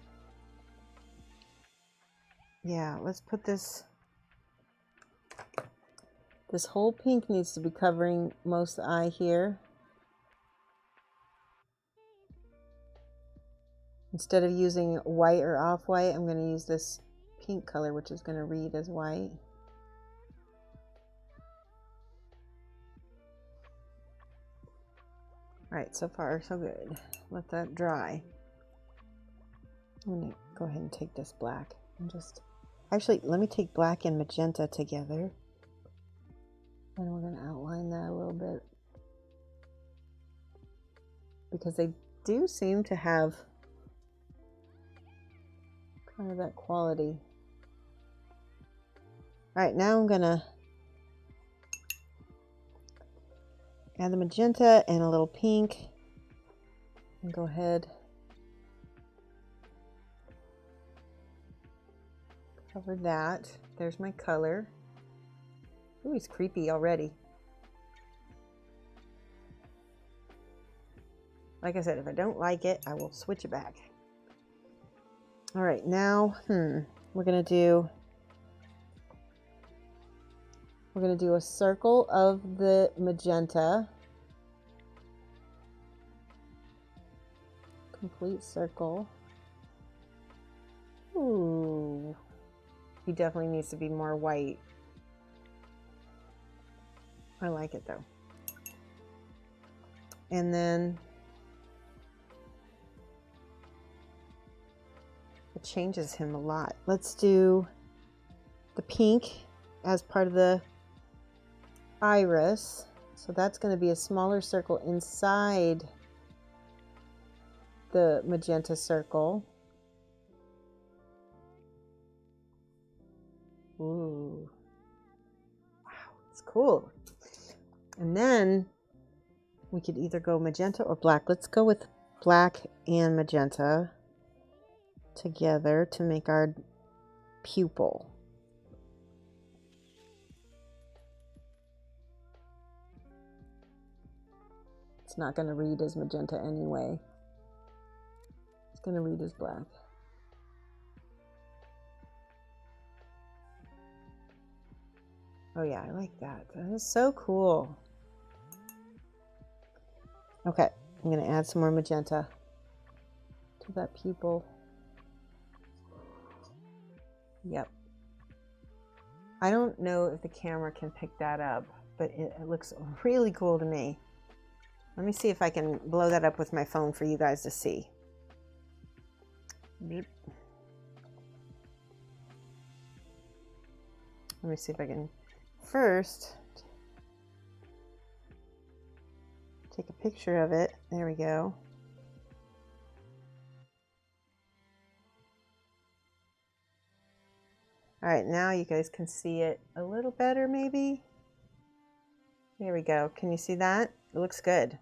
yeah, let's put this whole pink needs to be covering most of the eye here. Instead of using white or off-white, I'm going to use this pink color, which is going to read as white. All right, so far so good. Let that dry. I'm going to go ahead and take this black and just, actually, let me take black and magenta together. And we're going to outline that a little bit. Because they do seem to have kind of that quality. All right, now I'm going to add the magenta and a little pink. And go ahead. Cover that. There's my color. Ooh, he's creepy already. Like I said, if I don't like it, I will switch it back. All right, now, we're gonna do a circle of the magenta. Complete circle. Ooh, he definitely needs to be more white. I like it though. And then it changes him a lot. Let's do the pink as part of the iris. So that's going to be a smaller circle inside the magenta circle. Ooh. Wow, it's cool. And then we could either go magenta or black. Let's go with black and magenta together to make our pupil. It's not going to read as magenta anyway. It's going to read as black. Oh yeah, I like that. That is so cool. Okay, I'm going to add some more magenta to that pupil. Yep. I don't know if the camera can pick that up, but it looks really cool to me. Let me see if I can blow that up with my phone for you guys to see. Beep. Let me see if I can first take a picture of it. There we go. All right, now you guys can see it a little better maybe. There we go. Can you see that? It looks good.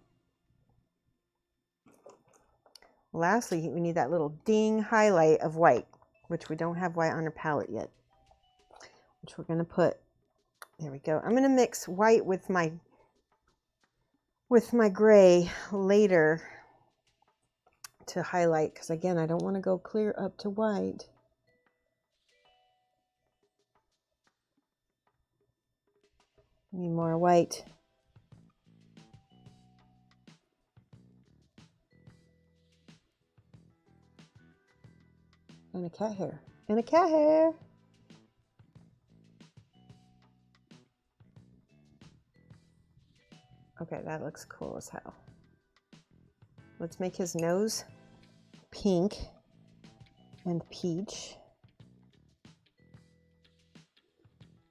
Lastly, we need that little ding highlight of white, which we don't have white on our palette yet, which we're going to put, there we go. I'm going to mix white with my gray later to highlight, because again, I don't want to go clear up to white. Need more white. And a cat hair. And a cat hair. Okay, that looks cool as hell. Let's make his nose pink and peach.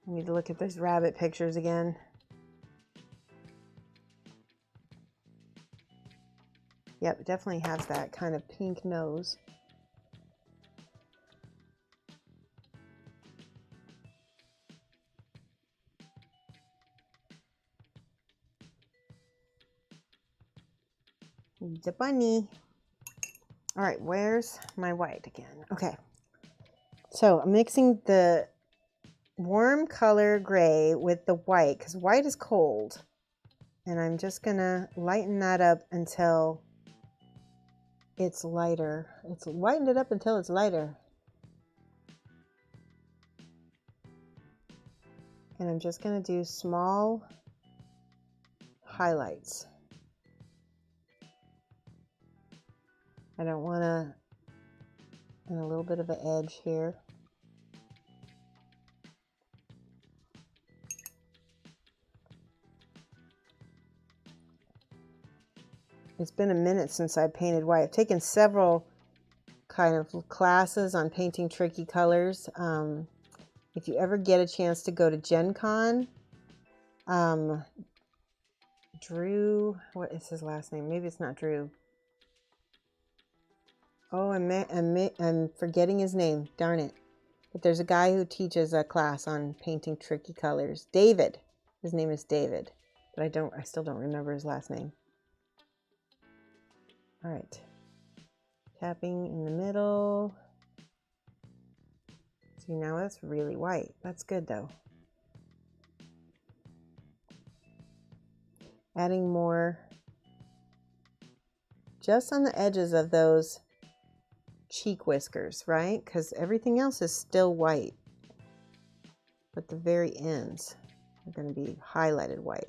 I need to look at those rabbit pictures again. Yep, it definitely has that kind of pink nose. The bunny. All right, where's my white again? Okay, so I'm mixing the warm color gray with the white because white is cold, and I'm just gonna lighten that up until it's lighter. It's lightened it up until it's lighter, and I'm just gonna do small highlights. I don't want to and a little bit of an edge here. It's been a minute since I painted white. I've taken several kind of classes on painting tricky colors. If you ever get a chance to go to Gen Con, Drew, what is his last name? Maybe it's not Drew. Oh, I'm forgetting his name. Darn it. But there's a guy who teaches a class on painting tricky colors. David. His name is David. But I still don't remember his last name. All right. Tapping in the middle. See, now that's really white. That's good though. Adding more just on the edges of those cheek whiskers, right? Because everything else is still white, but the very ends are going to be highlighted white.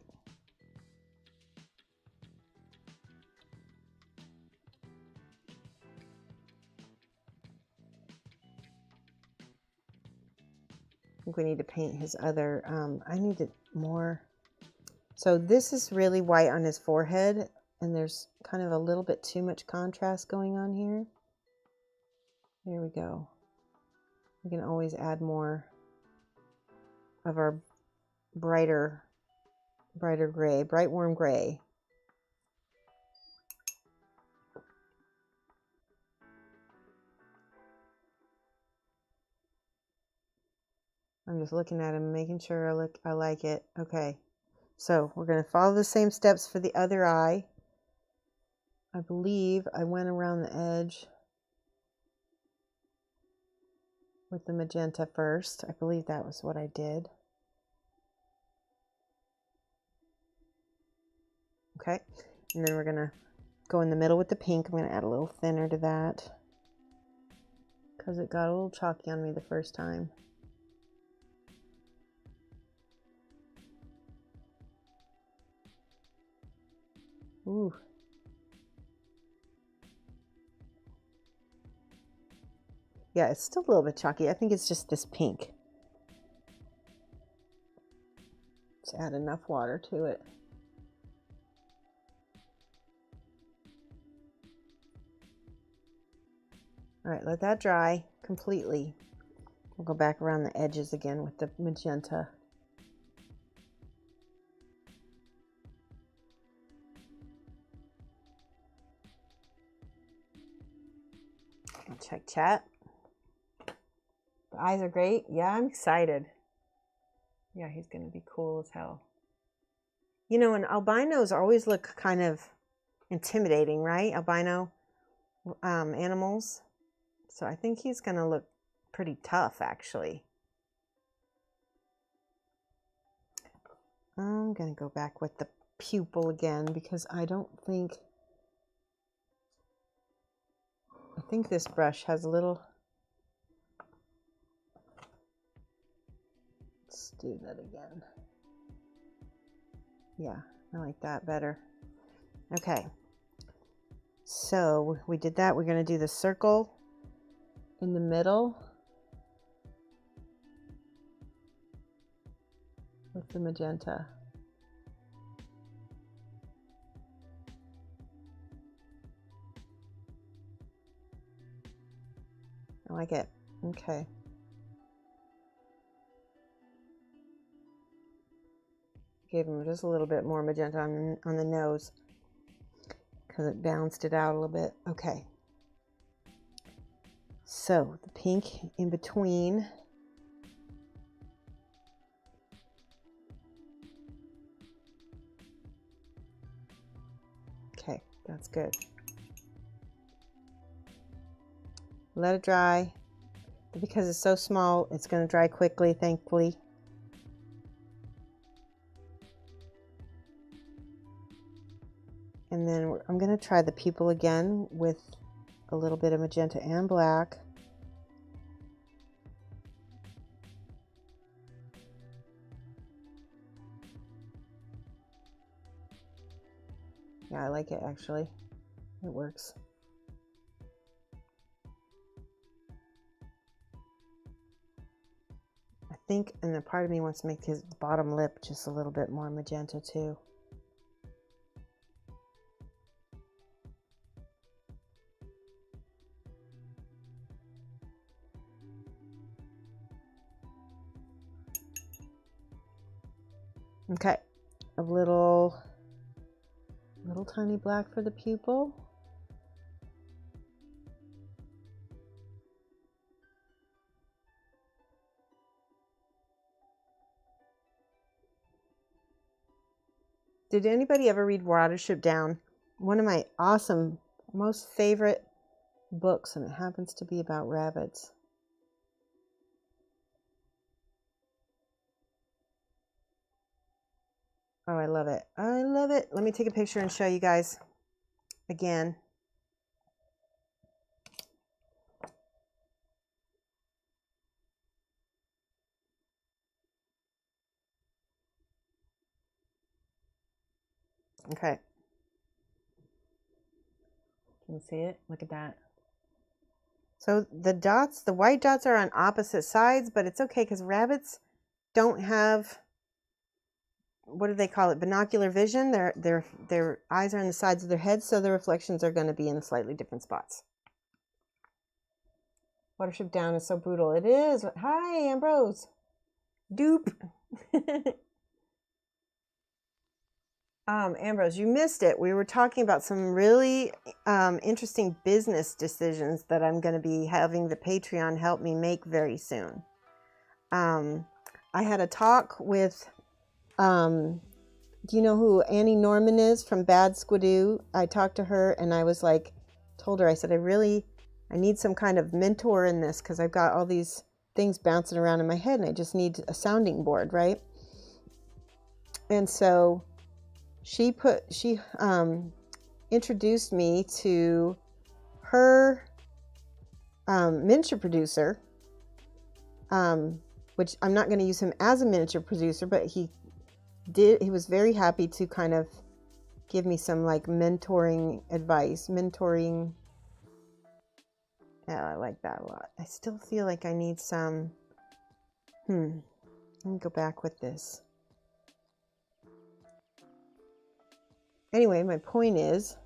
I think we need to paint his other, I needed more. So this is really white on his forehead, and there's kind of a little bit too much contrast going on here. There we go. We can always add more of our brighter gray, bright warm gray. I'm just looking at him, making sure I like it. Okay, so we're going to follow the same steps for the other eye. I believe I went around the edge with the magenta first. I believe that was what I did. Okay, and then we're going to go in the middle with the pink. I'm going to add a little thinner to that because it got a little chalky on me the first time. Ooh. Yeah, it's still a little bit chalky. I think it's just this pink. Let's add enough water to it. All right, let that dry completely. We'll go back around the edges again with the magenta. Check chat. The eyes are great. Yeah, I'm excited. Yeah, he's going to be cool as hell. You know, and albinos always look kind of intimidating, right? Albino animals. So I think he's going to look pretty tough, actually. I'm going to go back with the pupil again because I think this brush has a little. Let's do that again. Yeah, I like that better. Okay, so we did that. We're going to do the circle in the middle with the magenta. I like it. Okay. Gave him just a little bit more magenta on the nose because it balanced it out a little bit. Okay. So the pink in between. Okay, that's good. Let it dry. Because it's so small, it's going to dry quickly, thankfully. And then I'm going to try the pupil again with a little bit of magenta and black. Yeah, I like it actually. It works. think, and a part of me wants to make his bottom lip just a little bit more magenta too. Okay, a little tiny black for the pupil. Did anybody ever read Watership Down? One of my awesome, most favorite books, and it happens to be about rabbits. Oh, I love it. I love it. Let me take a picture and show you guys again. Okay. Can you see it? Look at that. So the dots, the white dots are on opposite sides, but it's okay because rabbits don't have, what do they call it? Binocular vision. Their eyes are on the sides of their heads, so the reflections are going to be in slightly different spots. Watership Down is so brutal. It is. Hi, Ambrose. Dupe. Ambrose, you missed it. We were talking about some really interesting business decisions that I'm going to be having the Patreon help me make very soon. I had a talk with, do you know who Annie Norman is from Bad Squidoo? I talked to her and I was like, told her, I said, I need some kind of mentor in this because I've got all these things bouncing around in my head and I just need a sounding board, right? And so she introduced me to her miniature producer, which I'm not going to use him as a miniature producer, but he was very happy to kind of give me some like mentoring advice. Yeah, I like that a lot. I still feel like I need some, let me go back with this. Anyway, my point is,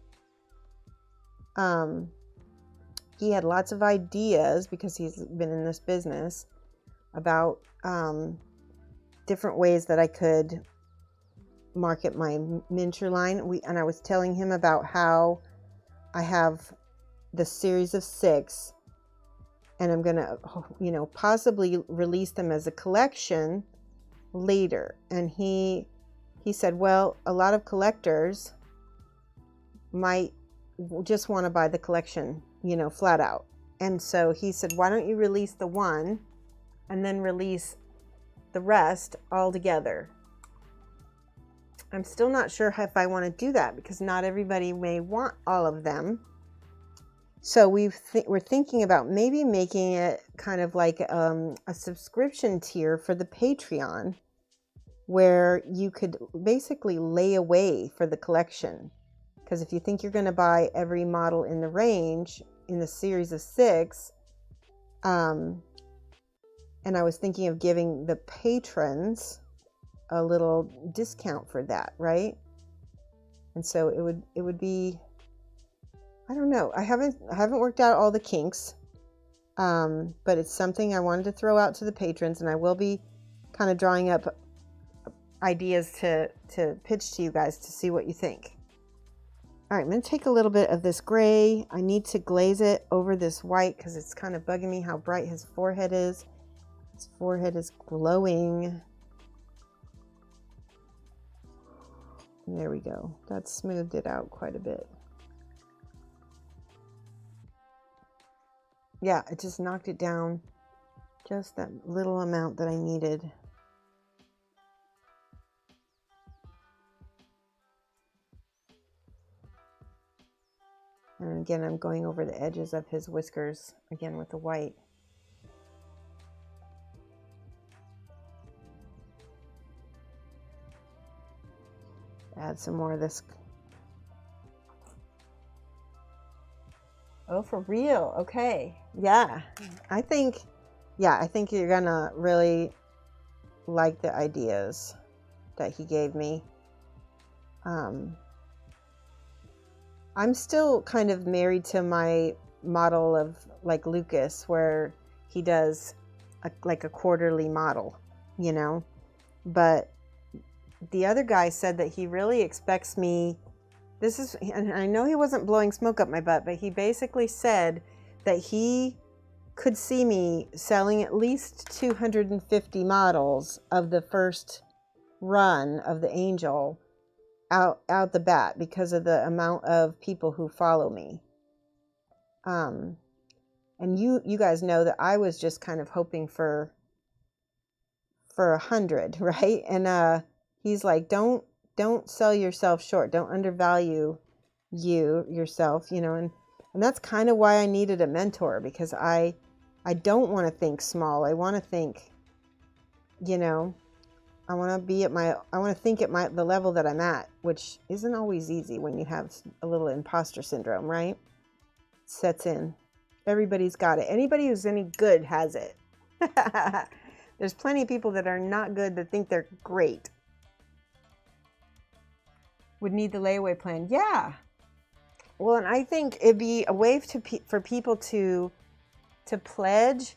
he had lots of ideas because he's been in this business about different ways that I could market my miniature line. And I was telling him about how I have the series of 6 and I'm going to, possibly release them as a collection later. And he said, well, a lot of collectors might just want to buy the collection, flat out. And so he said, why don't you release the one and then release the rest all together? I'm still not sure if I want to do that because not everybody may want all of them. So we're thinking about maybe making it kind of like a subscription tier for the Patreon where you could basically lay away for the collection. Because if you think you're going to buy every model in the range in the series of 6, and I was thinking of giving the patrons a little discount for that, right? And so it would be, I don't know. I haven't worked out all the kinks, but it's something I wanted to throw out to the patrons, and I will be kind of drawing up ideas to pitch to you guys to see what you think. All right, I'm going to take a little bit of this gray. I need to glaze it over this white because it's kind of bugging me how bright his forehead is. His forehead is glowing. There we go. That smoothed it out quite a bit. Yeah, it just knocked it down just that little amount that I needed. And again, I'm going over the edges of his whiskers, again with the white. Add some more of this. Oh, for real? Okay. Yeah. I think you're gonna really like the ideas that he gave me. I'm still kind of married to my model of like Lucas, where he does like a quarterly model, you know, but the other guy said that he really expects me, and I know he wasn't blowing smoke up my butt, but he basically said that he could see me selling at least 250 models of the first run of the Angel out the bat because of the amount of people who follow me. And you guys know that I was just kind of hoping for 100, right? And he's like, don't sell yourself short. Don't undervalue yourself, you know. And that's kind of why I needed a mentor, because I don't want to think small. I want to think, you know, I want to think at the level that I'm at, which isn't always easy when you have a little imposter syndrome, right? Sets in. Everybody's got it. Anybody who's any good has it. There's plenty of people that are not good that think they're great. Would need the layaway plan. Yeah. Well, and I think it'd be a way for people to pledge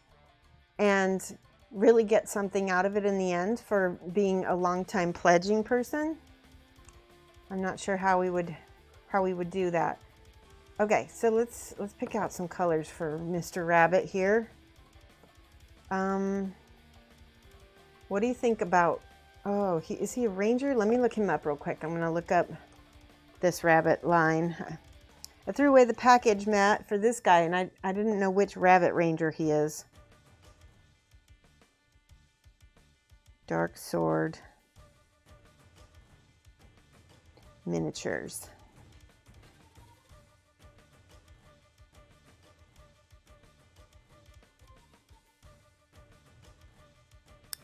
and really get something out of it in the end for being a long-time pledging person. I'm not sure how we would do that. Okay, so let's pick out some colors for Mr. Rabbit here. What do you think about, oh, is he a ranger? Let me look him up real quick. I'm going to look up this rabbit line. I threw away the package, Matt, for this guy, and I didn't know which rabbit ranger he is. Dark Sword miniatures.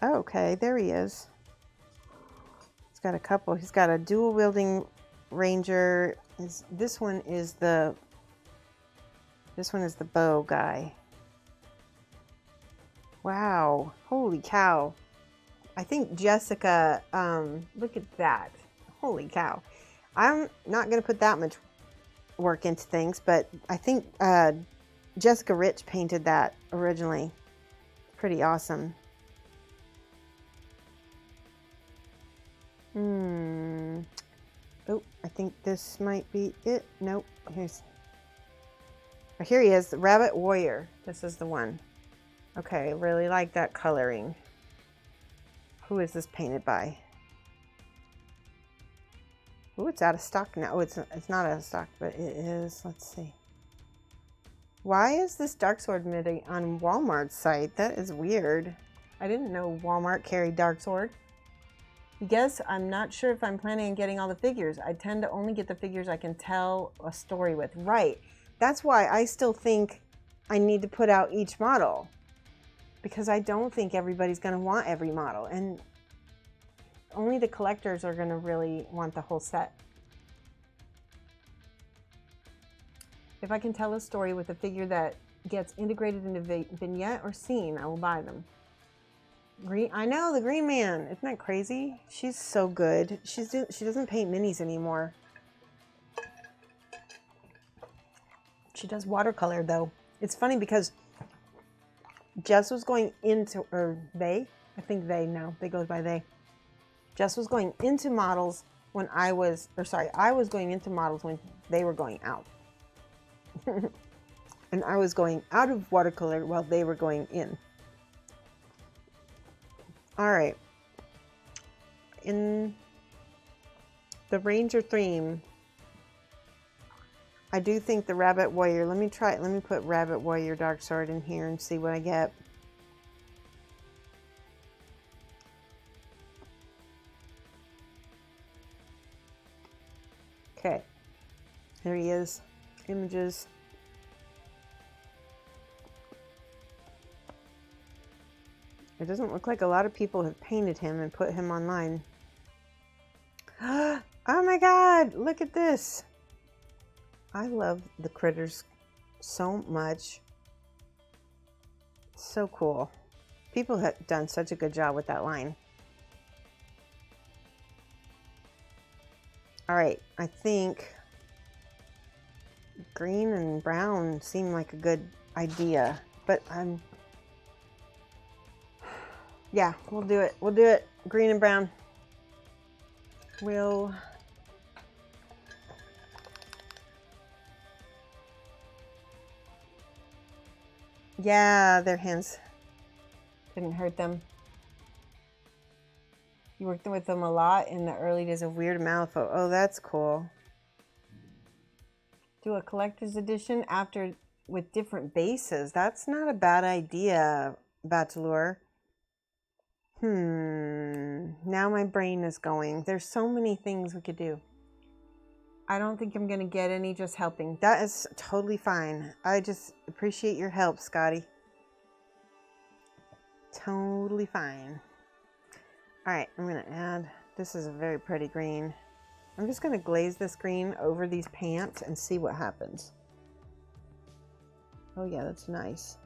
Oh, okay, there he is. He's got a couple. He's got a dual wielding ranger. This one is the bow guy. Wow, holy cow. I think Jessica, look at that. Holy cow. I'm not going to put that much work into things, but I think Jessica Rich painted that originally. Pretty awesome. Oh, I think this might be it. Nope. Here he is, the Rabbit Warrior. This is the one. Okay, I really like that coloring. Who is this painted by? Oh, it's out of stock now. Oh, it's not out of stock, but it is. Let's see. Why is this Dark Sword midi on Walmart's site? That is weird. I didn't know Walmart carried Dark Sword. Yes, I'm not sure if I'm planning on getting all the figures. I tend to only get the figures I can tell a story with. Right. That's why I still think I need to put out each model, because I don't think everybody's going to want every model, and only the collectors are going to really want the whole set. If I can tell a story with a figure that gets integrated into vignette or scene, I will buy them. Green, I know, the Green Man. Isn't that crazy? She's so good. She doesn't paint minis anymore. She does watercolor though. It's funny because Jess was going into, or they, I think they now, they go by they. Jess was going into models when I was going into models when they were going out. And I was going out of watercolor while they were going in. All right. In the Ranger theme, I do think the Rabbit Warrior, let me put Rabbit Warrior Dark Sword in here and see what I get. Okay, there he is. Images. It doesn't look like a lot of people have painted him and put him online. Oh my God, look at this. I love the critters so much. So cool. People have done such a good job with that line. All right, I think green and brown seem like a good idea, but yeah, we'll do it. We'll do it. Green and brown. Yeah, their hands didn't hurt them. You worked with them a lot in the early days of Weird Mouth. Oh, that's cool. Do a collector's edition after with different bases. That's not a bad idea, Bachelor. Now my brain is going. There's so many things we could do. I don't think I'm going to get any just helping. That is totally fine. I just appreciate your help, Scotty. Totally fine. All right, I'm going to add, this is a very pretty green. I'm just going to glaze this green over these pants and see what happens. Oh yeah, that's nice.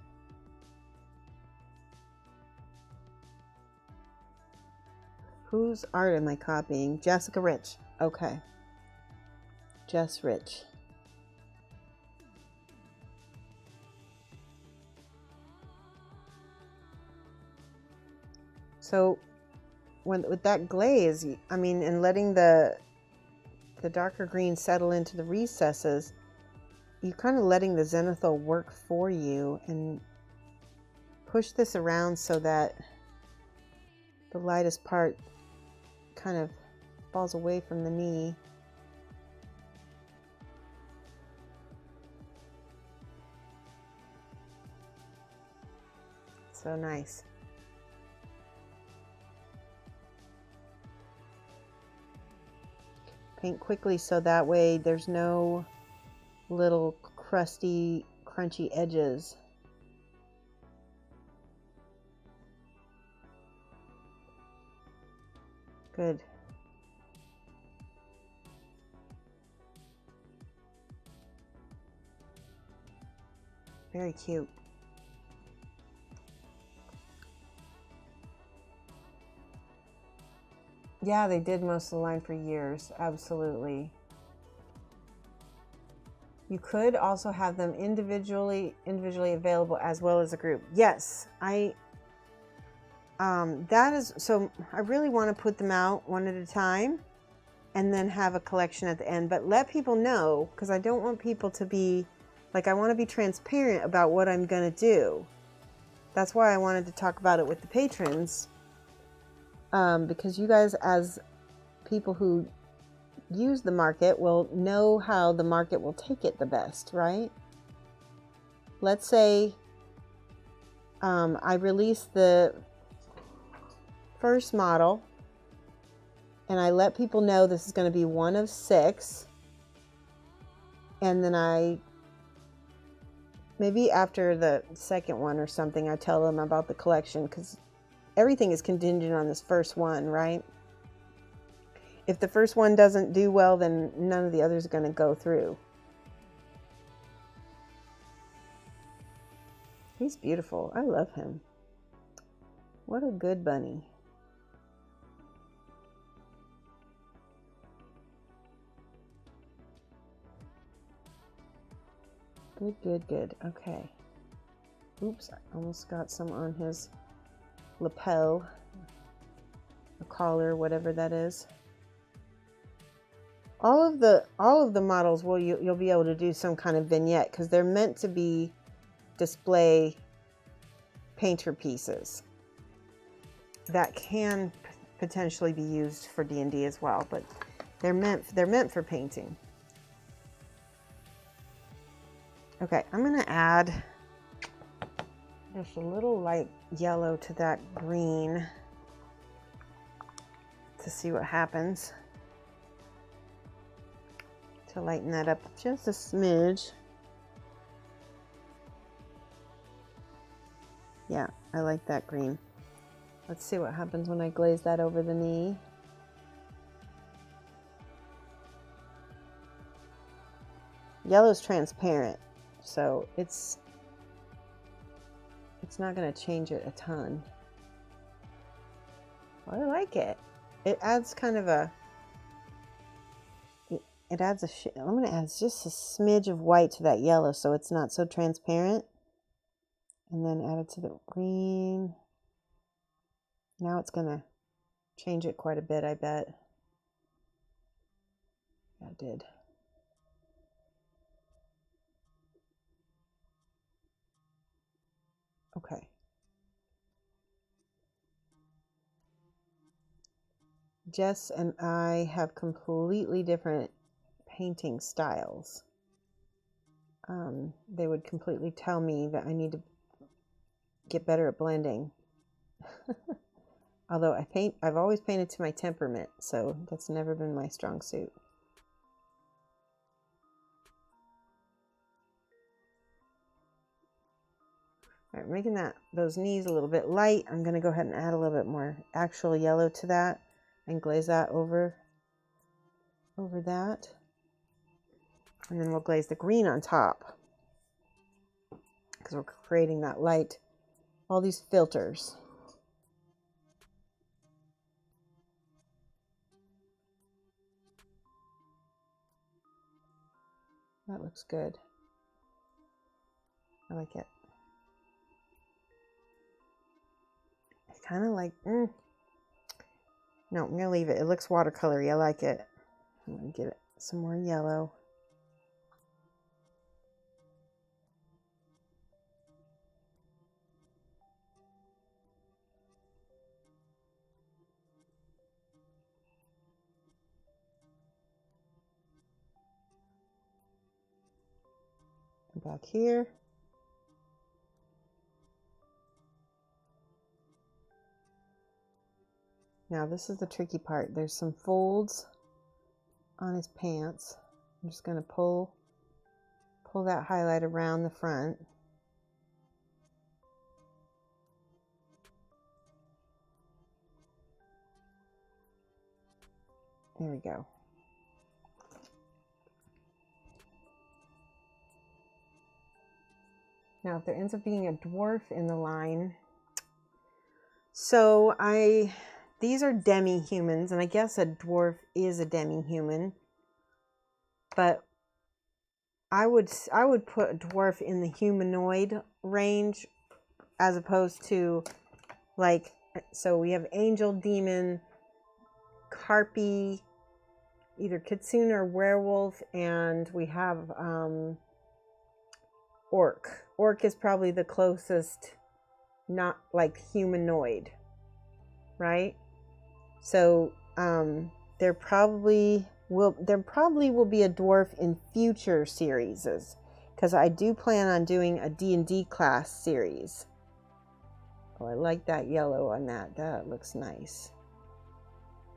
Whose art am I copying? Jessica Rich. Okay. Jess Rich. So with that glaze, I mean, and letting the darker green settle into the recesses, you're kind of letting the zenithal work for you and push this around so that the lightest part kind of falls away from the knee. So nice. Paint quickly so that way there's no little crusty, crunchy edges. Good. Very cute. Yeah, they did most of the line for years. Absolutely. You could also have them individually available as well as a group. Yes, that is, so I really want to put them out one at a time and then have a collection at the end, but let people know, because I don't want people to be like, I want to be transparent about what I'm going to do. That's why I wanted to talk about it with the patrons. Because you guys, as people who use the market, will know how the market will take it the best, right? Let's say I release the first model and I let people know this is going to be one of 6, and then maybe after the second one or something, I tell them about the collection, because everything is contingent on this first one, right? If the first one doesn't do well, then none of the others are going to go through. He's beautiful. I love him. What a good bunny. Good, good, good. Okay. Oops, I almost got some on his lapel, a collar, whatever that is. All of the models you'll be able to do some kind of vignette, because they're meant to be display painter pieces that can potentially be used for D&D as well, but they're meant for painting. Okay, I'm gonna add just a little light yellow to that green to see what happens, to lighten that up just a smidge. Yeah, I like that green. Let's see what happens when I glaze that over the knee. Yellow's transparent, so it's not going to change it a ton. Well, I like it. It adds kind of a it adds I'm going to add just a smidge of white to that yellow so it's not so transparent. And then add it to the green. Now it's going to change it quite a bit, I bet. Yeah, it did. Okay. Jess and I have completely different painting styles. They would completely tell me that I need to get better at blending. Although I've always painted to my temperament, so that's never been my strong suit. All right, making those knees a little bit light. I'm going to go ahead and add a little bit more actual yellow to that and glaze that over that. And then we'll glaze the green on top because we're creating that light, all these filters. That looks good. I like it. It's kind of like, no, I'm going to leave it. It looks watercolory. I like it. I'm going to get it some more yellow. Back here. Now this is the tricky part. There's some folds on his pants. I'm just going to pull that highlight around the front. There we go. Now if there ends up being a dwarf in the line, so these are demi-humans, and I guess a dwarf is a demi-human, but I would put a dwarf in the humanoid range as opposed to, like, so we have angel, demon, Carpy, either kitsune or werewolf, and we have orc. Orc is probably the closest, not like humanoid, right? So there probably will be a dwarf in future series, because I do plan on doing a D&D class series. Oh, I like that yellow on that. That looks nice.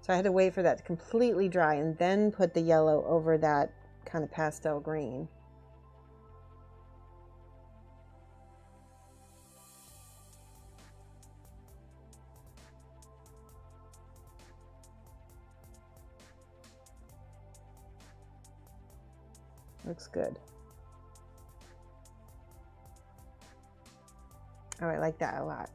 So I had to wait for that to completely dry and then put the yellow over that kind of pastel green. Looks good. Oh, I like that a lot.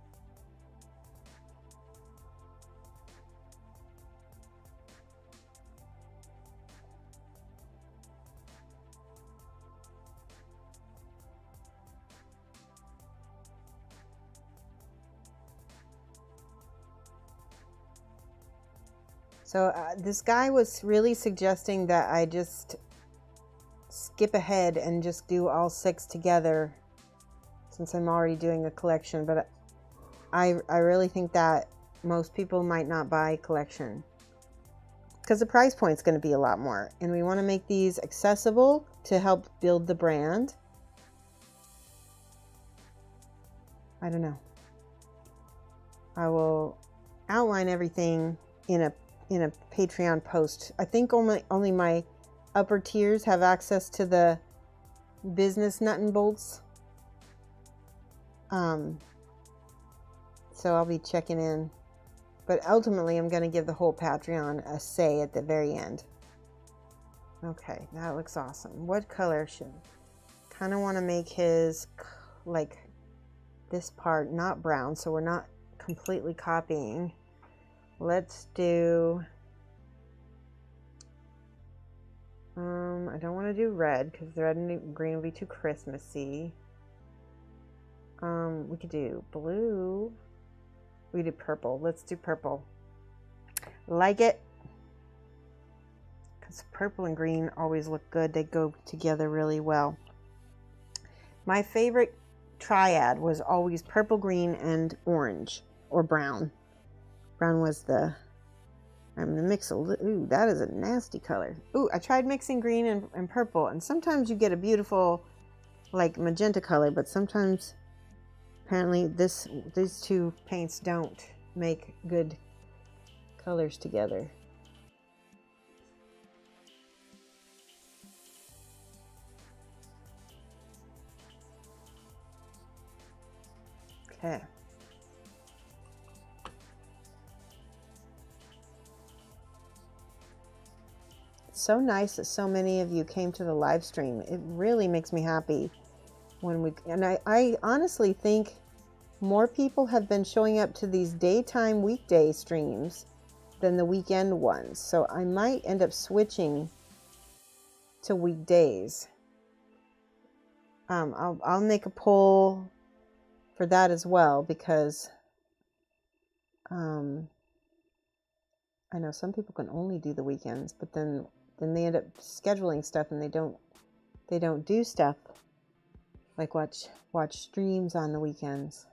So this guy was really suggesting that I just skip ahead and just do all 6 together since I'm already doing a collection, but I really think that most people might not buy a collection because the price point is going to be a lot more, and we want to make these accessible to help build the brand. I don't know. I will outline everything in a Patreon post. I think only my upper tiers have access to the business nut and bolts. So I'll be checking in, but ultimately I'm going to give the whole Patreon a say at the very end. Okay, that looks awesome. What color should, kind of want to make his, like, this part not brown, so we're not completely copying. Let's do want to do red because the red and green will be too Christmassy. We could do blue. We could do purple. Let's do purple. Like it. Because purple and green always look good. They go together really well. My favorite triad was always purple, green, and orange. Or brown. Brown was the... I'm going to mix a little... Ooh, that is a nasty color. Ooh, I tried mixing green and purple. And sometimes you get a beautiful, like, magenta color. But sometimes... Apparently these two paints don't make good colors together. Okay. It's so nice that so many of you came to the live stream. It really makes me happy. And I honestly think more people have been showing up to these daytime weekday streams than the weekend ones. So I might end up switching to weekdays. I'll make a poll for that as well because I know some people can only do the weekends, but then they end up scheduling stuff and they don't do stuff. Like watch streams on the weekends.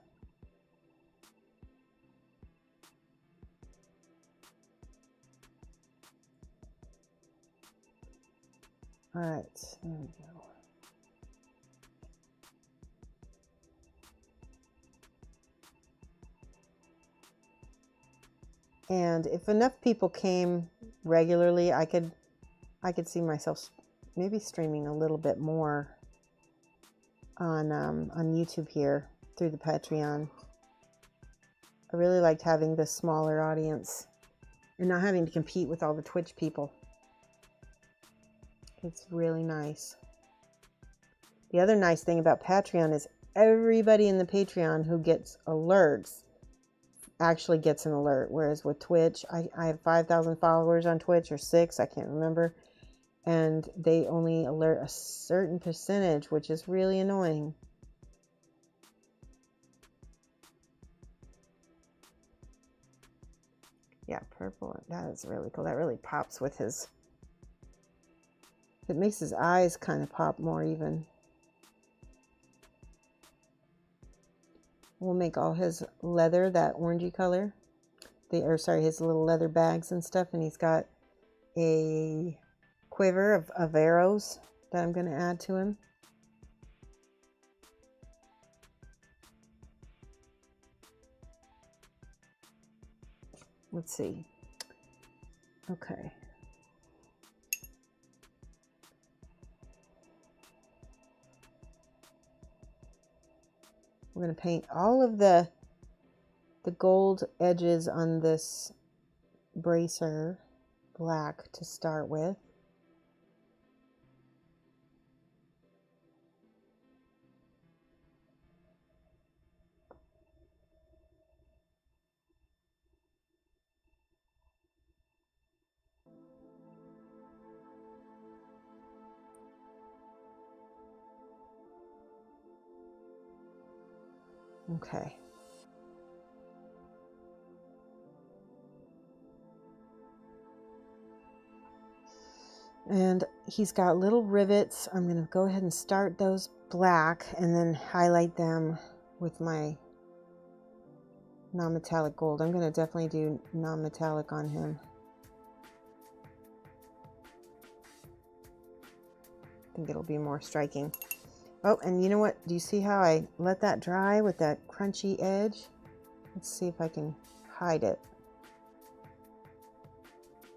All right, there we go. And if enough people came regularly, I could see myself maybe streaming a little bit more on YouTube here through the Patreon. I really liked having this smaller audience and not having to compete with all the Twitch people. It's really nice. The other nice thing about Patreon is everybody in the Patreon who gets alerts actually gets an alert. Whereas with Twitch, I have 5,000 followers on Twitch, or 6, I can't remember. And they only alert a certain percentage, which is really annoying. Yeah, purple. That is really cool. That really pops with his... It makes his eyes kind of pop more even. We'll make all his leather that orangey color. His little leather bags and stuff. And he's got a quiver of arrows that I'm going to add to him. Let's see. Okay. We're going to paint all of the gold edges on this bracer black to start with. Okay. And he's got little rivets. I'm going to go ahead and start those black and then highlight them with my non-metallic gold. I'm going to definitely do non-metallic on him. I think it'll be more striking. Oh, and you know what? Do you see how I let that dry with that crunchy edge? Let's see if I can hide it.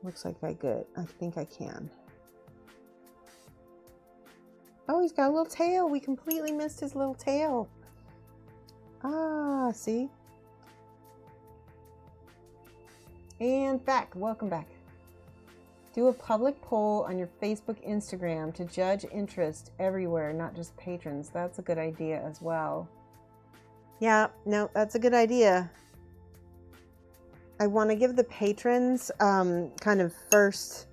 Looks like I think I can. Oh, he's got a little tail. We completely missed his little tail. Ah, see? And back. Welcome back. Do a public poll on your Facebook, Instagram to judge interest everywhere, not just patrons. That's a good idea as well. Yeah, no, that's a good idea. I want to give the patrons kind of first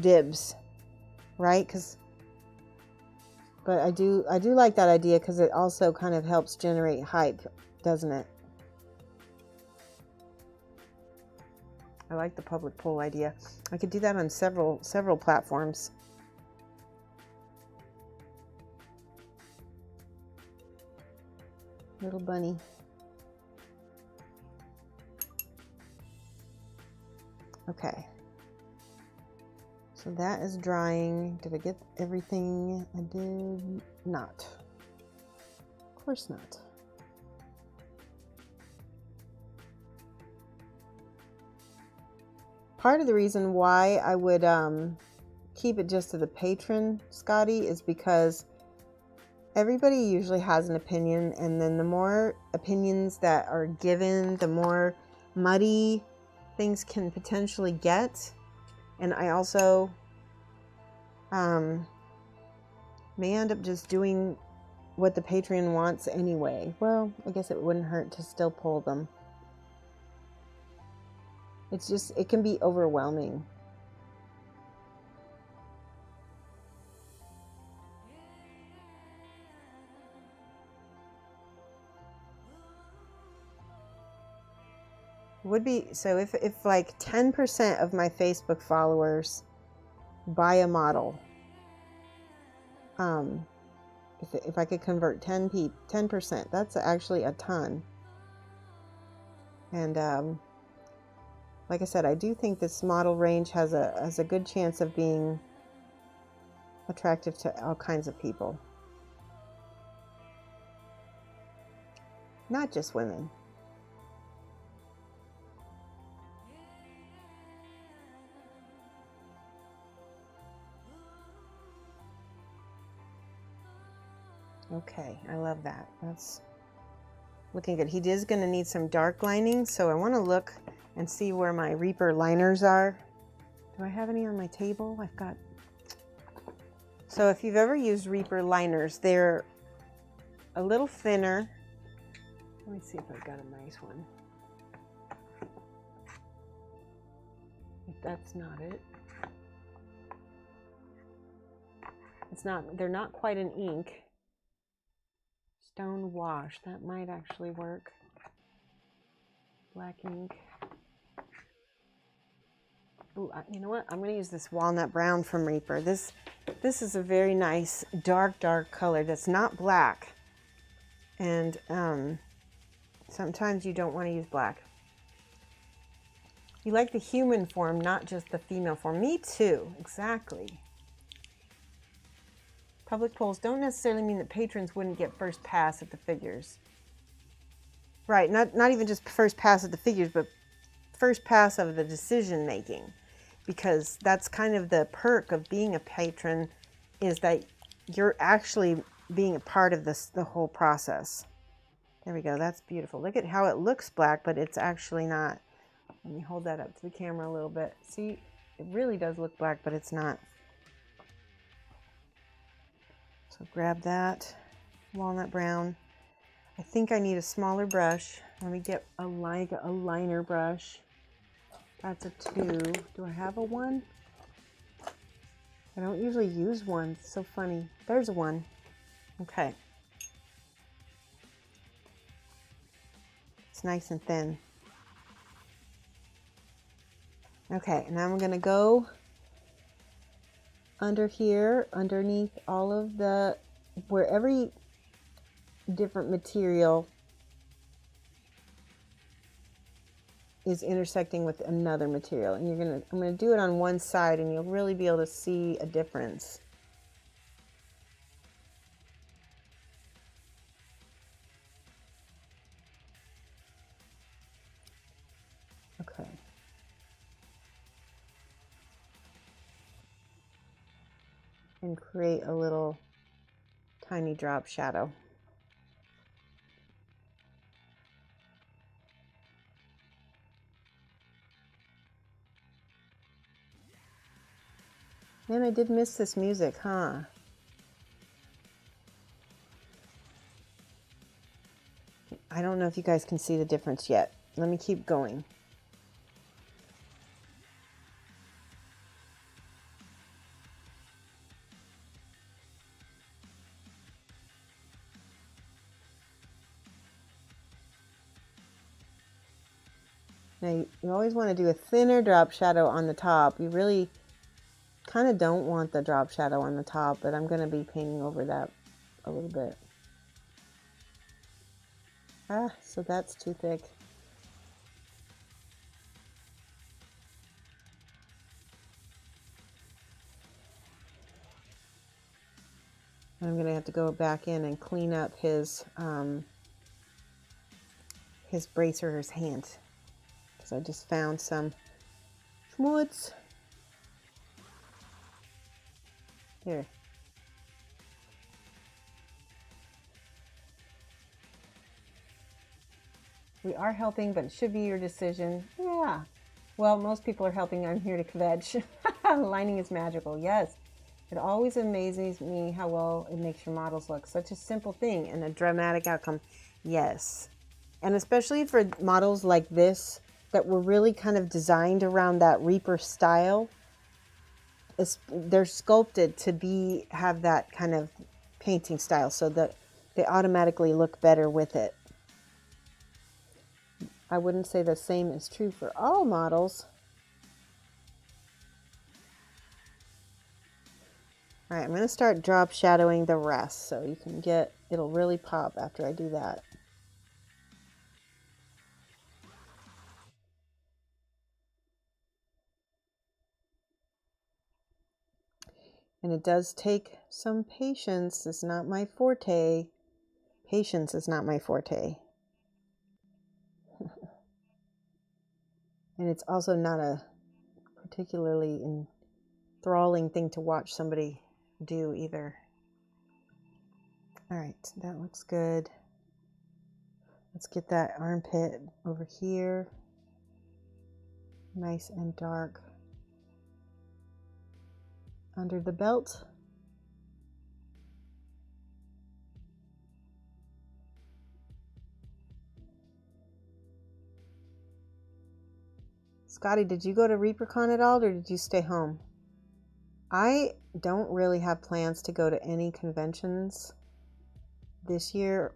dibs right? But I do like that idea because it also kind of helps generate hype, doesn't it? I like the public poll idea. I could do that on several platforms. Little bunny. Okay. So that is drying. Did I get everything? I did not. Of course not. Part of the reason why I would keep it just to the patron, Scotty, is because everybody usually has an opinion, and then the more opinions that are given, the more muddy things can potentially get. And I also may end up just doing what the Patreon wants anyway. Well, I guess it wouldn't hurt to still pull them. It's just, it can be overwhelming. Would be, so if like 10% of my Facebook followers buy a model, if I could convert 10%, that's actually a ton. And like I said, I do think this model range has a good chance of being attractive to all kinds of people, not just women. Okay, I love that. That's looking good. He is going to need some dark lining, so I want to look and see where my Reaper liners are. Do I have any on my table? I've got... So if you've ever used Reaper liners, they're a little thinner. Let me see if I've got a nice one. If that's not it. It's not, they're not quite an ink. Stone wash, that might actually work. Black ink. Ooh, you know what? I'm going to use this walnut brown from Reaper. This is a very nice dark color that's not black. And sometimes you don't want to use black. You like the human form, not just the female form. Me too, exactly. Public polls don't necessarily mean that patrons wouldn't get first pass at the figures. Right, not even just first pass at the figures, but first pass of the decision making. Because that's kind of the perk of being a patron, is that you're actually being a part of the whole process. There we go, that's beautiful. Look at how it looks black, but it's actually not. Let me hold that up to the camera a little bit. See, it really does look black, but it's not. So grab that walnut brown. I think I need a smaller brush. Let me get a liner brush. That's a 2. Do I have a 1? I don't usually use one. It's so funny. There's a 1. Okay. It's nice and thin. Okay, and now I'm going to go under here, underneath all of the, where every different material is intersecting with another material. And I'm gonna do it on one side, and you'll really be able to see a difference. Okay. And create a little tiny drop shadow. Man, I did miss this music, huh? I don't know if you guys can see the difference yet. Let me keep going. Now, you always want to do a thinner drop shadow on the top. You really kind of don't want the drop shadow on the top, but I'm going to be painting over that a little bit. So that's too thick. I'm going to have to go back in and clean up his bracer, his hand, because I just found some schmutz. Here. We are helping, but it should be your decision. Yeah. Well, most people are helping. I'm here to kvetch. Lining is magical. Yes. It always amazes me how well it makes your models look. Such a simple thing and a dramatic outcome. Yes. And especially for models like this that were really kind of designed around that Reaper style. They're sculpted to have that kind of painting style so that they automatically look better with it. I wouldn't say the same is true for all models. All right, I'm going to start drop shadowing the rest so you can get, it'll really pop after I do that. And it does take some patience. It's not my forte. Patience is not my forte. And it's also not a particularly enthralling thing to watch somebody do either. All right, that looks good. Let's get that armpit over here. Nice and dark. Under the belt. Scotty, did you go to ReaperCon at all, or did you stay home? I don't really have plans to go to any conventions this year.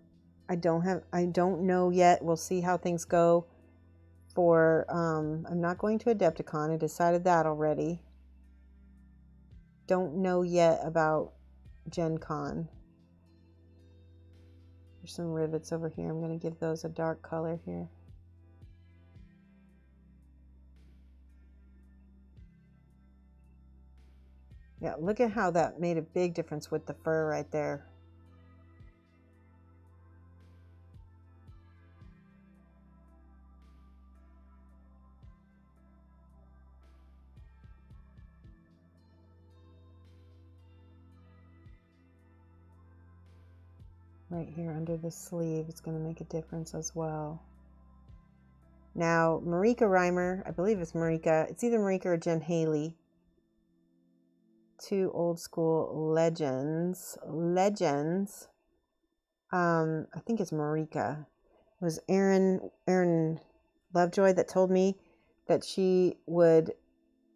I don't know yet. We'll see how things go for, I'm not going to Adepticon. I decided that already. Don't know yet about Gen Con. There's some rivets over here. I'm going to give those a dark color here. Yeah, look at how that made a big difference with the fur right there. Right here under the sleeve, it's going to make a difference as well. Now, Marika Reimer, I believe it's Marika. It's either Marika or Jen Haley. Two old school legends. I think it's Marika. It was Erin Lovejoy that told me that she would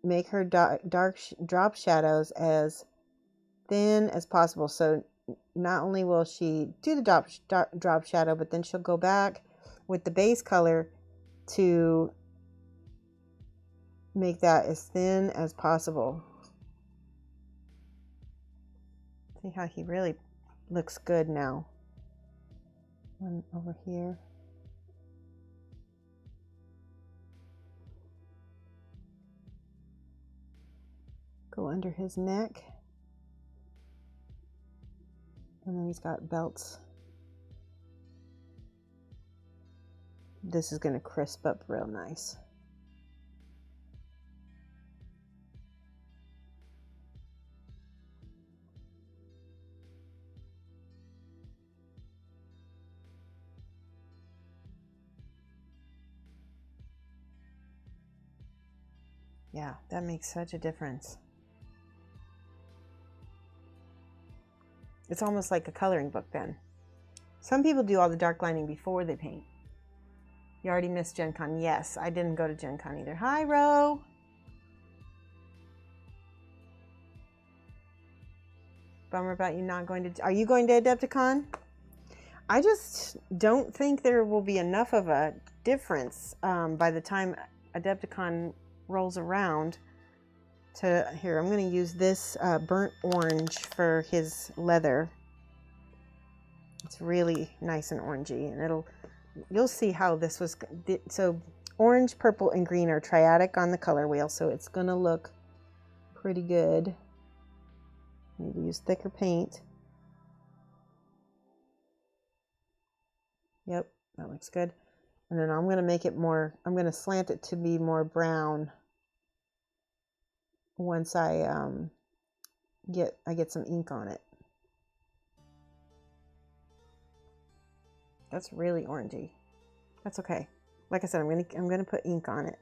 make her dark drop shadows as thin as possible. So not only will she do the drop shadow, but then she'll go back with the base color to make that as thin as possible. See how he really looks good now. One over here. Go under his neck. And then he's got belts. This is going to crisp up real nice. Yeah, that makes such a difference. It's almost like a coloring book then. Some people do all the dark lining before they paint. You already missed Gen Con. Yes, I didn't go to Gen Con either. Hi, Ro. Bummer about you not going to... Are you going to Adepticon? I just don't think there will be enough of a difference by the time Adepticon rolls around. Here, I'm going to use this burnt orange for his leather. It's really nice and orangey, and you'll see how this was. So orange, purple, and green are triadic on the color wheel, so it's going to look pretty good. Need to use thicker paint. Yep, that looks good. And then I'm going to make it more, I'm going to slant it to be more brown once I get some ink on it. That's really orangey. That's okay. Like I said, I'm gonna put ink on it.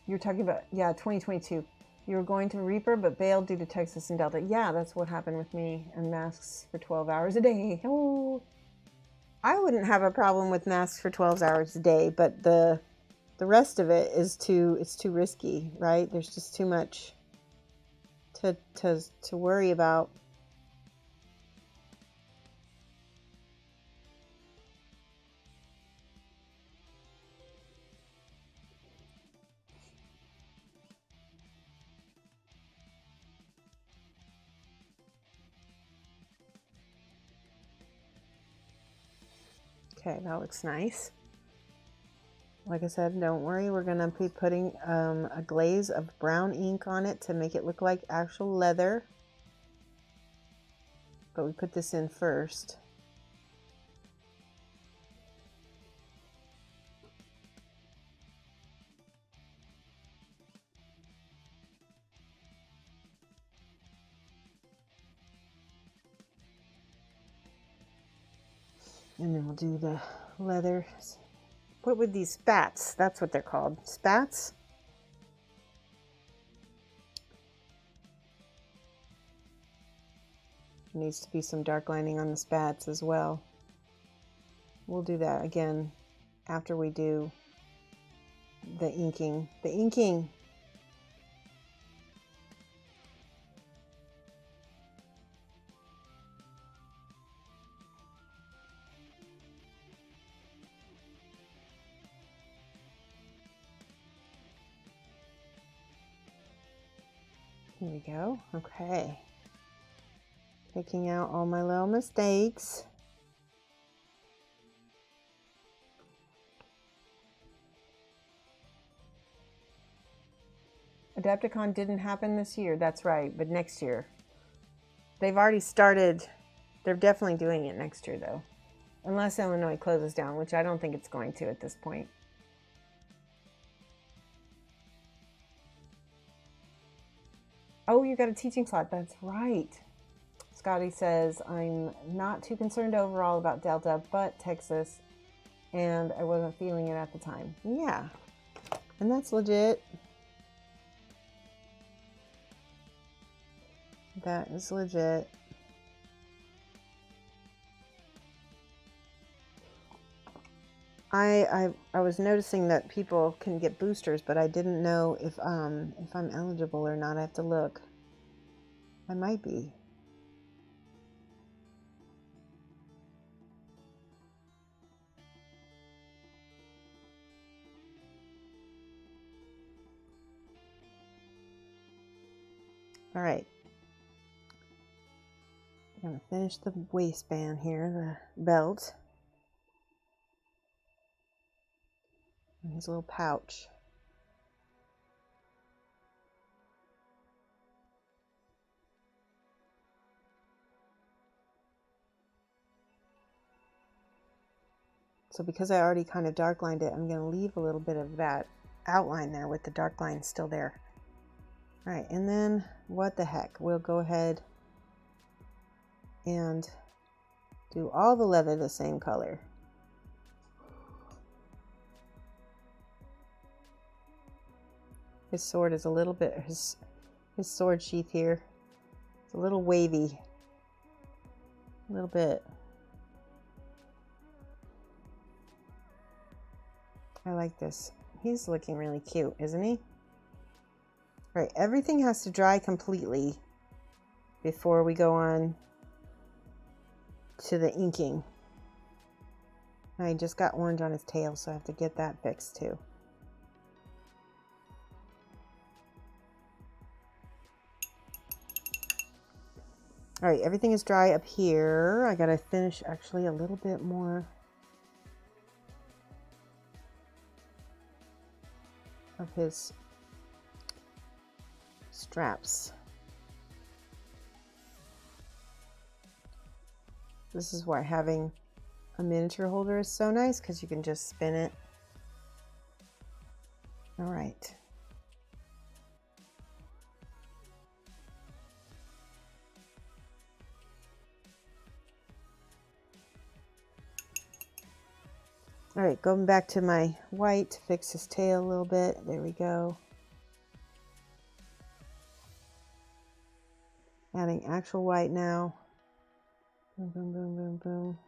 You're talking about, yeah, 2022. You were going to Reaper, but bailed due to Texas and Delta. Yeah, that's what happened with me and masks for 12 hours a day. Oh, I wouldn't have a problem with masks for 12 hours a day, but the rest of it is it's too risky, right? There's just too much to worry about. Okay, that looks nice. Like I said, don't worry, we're going to be putting a glaze of brown ink on it to make it look like actual leather. But we put this in first. And then we'll do the leather. What would these spats? That's what they're called. Spats? There needs to be some dark lining on the spats as well. We'll do that again after we do the inking. The inking! Here we go. Okay. Picking out all my little mistakes. Adepticon didn't happen this year, that's right, but next year. They've already started, they're definitely doing it next year though. Unless Illinois closes down, which I don't think it's going to at this point. Oh, you got a teaching slot, that's right. Scotty says, I'm not too concerned overall about Delta, but Texas, and I wasn't feeling it at the time. Yeah, and that's legit. That is legit. I was noticing that people can get boosters, but I didn't know if I'm eligible or not. I have to look. I might be. All right. I'm going to finish the waistband here, the belt. And his little pouch. So because I already kind of dark lined it, I'm going to leave a little bit of that outline there with the dark line still there. All right, and then what the heck? We'll go ahead and do all the leather the same color. His sword is a little bit, his sword sheath here, it's a little wavy, a little bit. I like this. He's looking really cute, isn't he? All right, everything has to dry completely before we go on to the inking. I just got orange on his tail, so I have to get that fixed too. All right, everything is dry up here. I gotta finish actually a little bit more of his straps. This is why having a miniature holder is so nice, because you can just spin it. All right. All right, going back to my white to fix his tail a little bit. There we go. Adding actual white now. Boom, boom, boom, boom, boom.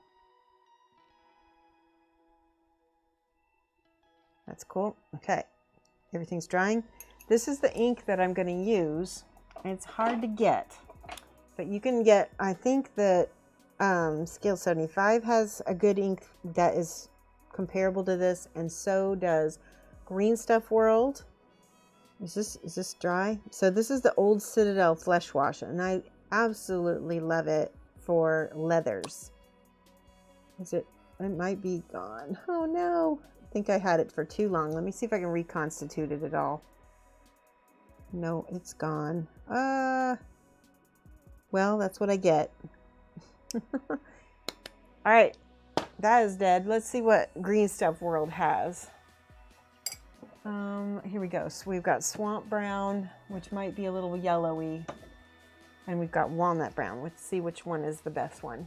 That's cool. Okay, everything's drying. This is the ink that I'm going to use. It's hard to get, but you can get, I think that Scale 75 has a good ink that is comparable to this, and so does Green Stuff World. Is this dry? So this is the Old Citadel Flesh Wash, and I absolutely love it for leathers. It might be gone. Oh no, I think I had it for too long. Let me see if I can reconstitute it at all. No, it's gone. Well, that's what I get. All right, that is dead. Let's see what Green Stuff World has. Here we go. So we've got Swamp Brown, which might be a little yellowy, and we've got Walnut Brown. Let's see which one is the best one.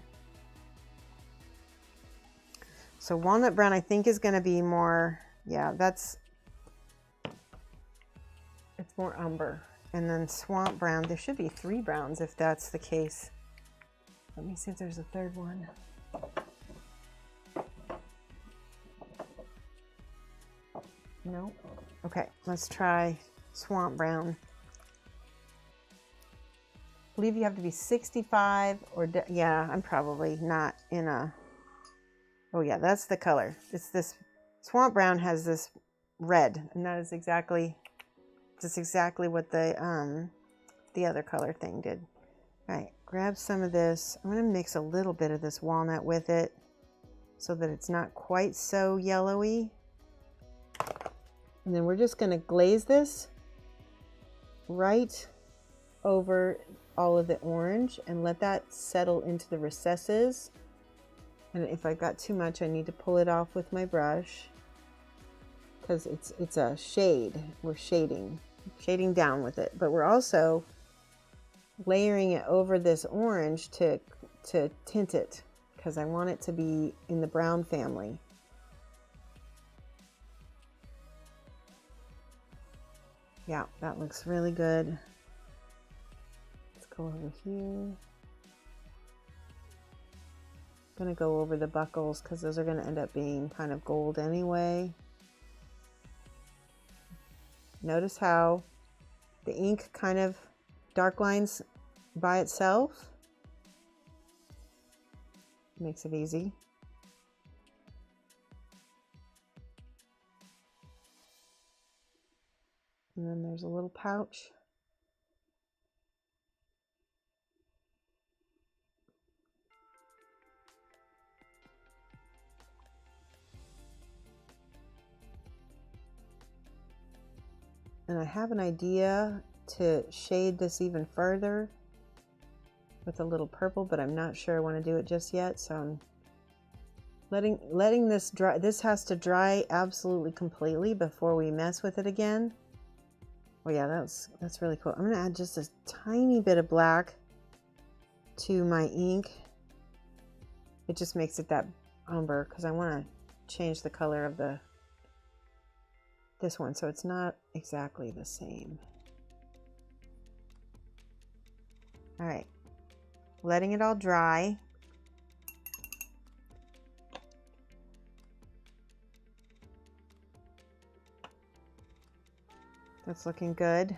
So Walnut Brown, I think, is going to be more, yeah, it's more umber. And then Swamp Brown, there should be 3 browns if that's the case. Let me see if there's a third one. No. Okay, let's try Swamp Brown. I believe you have to be 65 or, yeah, I'm probably not in a, oh yeah, that's the color. It's this, Swamp Brown has this red, and that is exactly, just exactly what the other color thing did. All right, grab some of this. I'm gonna mix a little bit of this walnut with it so that it's not quite so yellowy. And then we're just gonna glaze this right over all of the orange and let that settle into the recesses. And if I've got too much, I need to pull it off with my brush, because it's a shade. We're shading down with it, but we're also layering it over this orange to tint it, because I want it to be in the brown family. Yeah, that looks really good. Let's go over here. Gonna go over the buckles because those are gonna end up being kind of gold anyway. Notice how the ink kind of dark lines by itself. Makes it easy. And then there's a little pouch. And I have an idea to shade this even further with a little purple, but I'm not sure I want to do it just yet. So I'm letting this dry. This has to dry absolutely completely before we mess with it again. Oh yeah, that's really cool. I'm gonna add just a tiny bit of black to my ink. It just makes it that umber, because I want to change the color of this one so it's not exactly the same. All right, letting it all dry. That's looking good.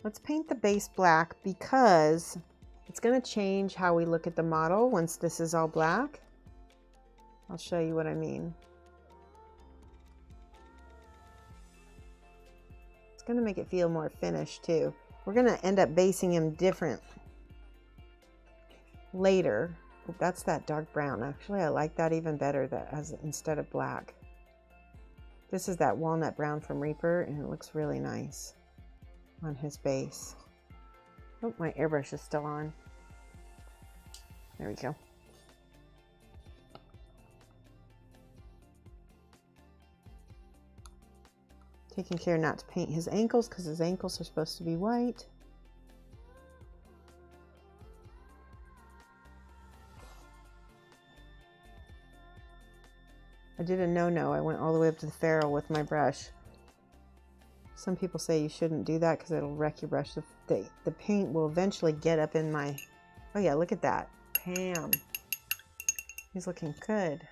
Let's paint the base black because it's going to change how we look at the model once this is all black. I'll show you what I mean. It's going to make it feel more finished too. We're going to end up basing him different later. Oh, that's that dark brown. Actually, I like that even better instead of black. This is that walnut brown from Reaper, and it looks really nice on his base. Oh, my airbrush is still on. There we go. Taking care not to paint his ankles because his ankles are supposed to be white. I did a no-no. I went all the way up to the ferrule with my brush. Some people say you shouldn't do that because it'll wreck your brush. The paint will eventually get up in my... Oh yeah, look at that. Bam. He's looking good.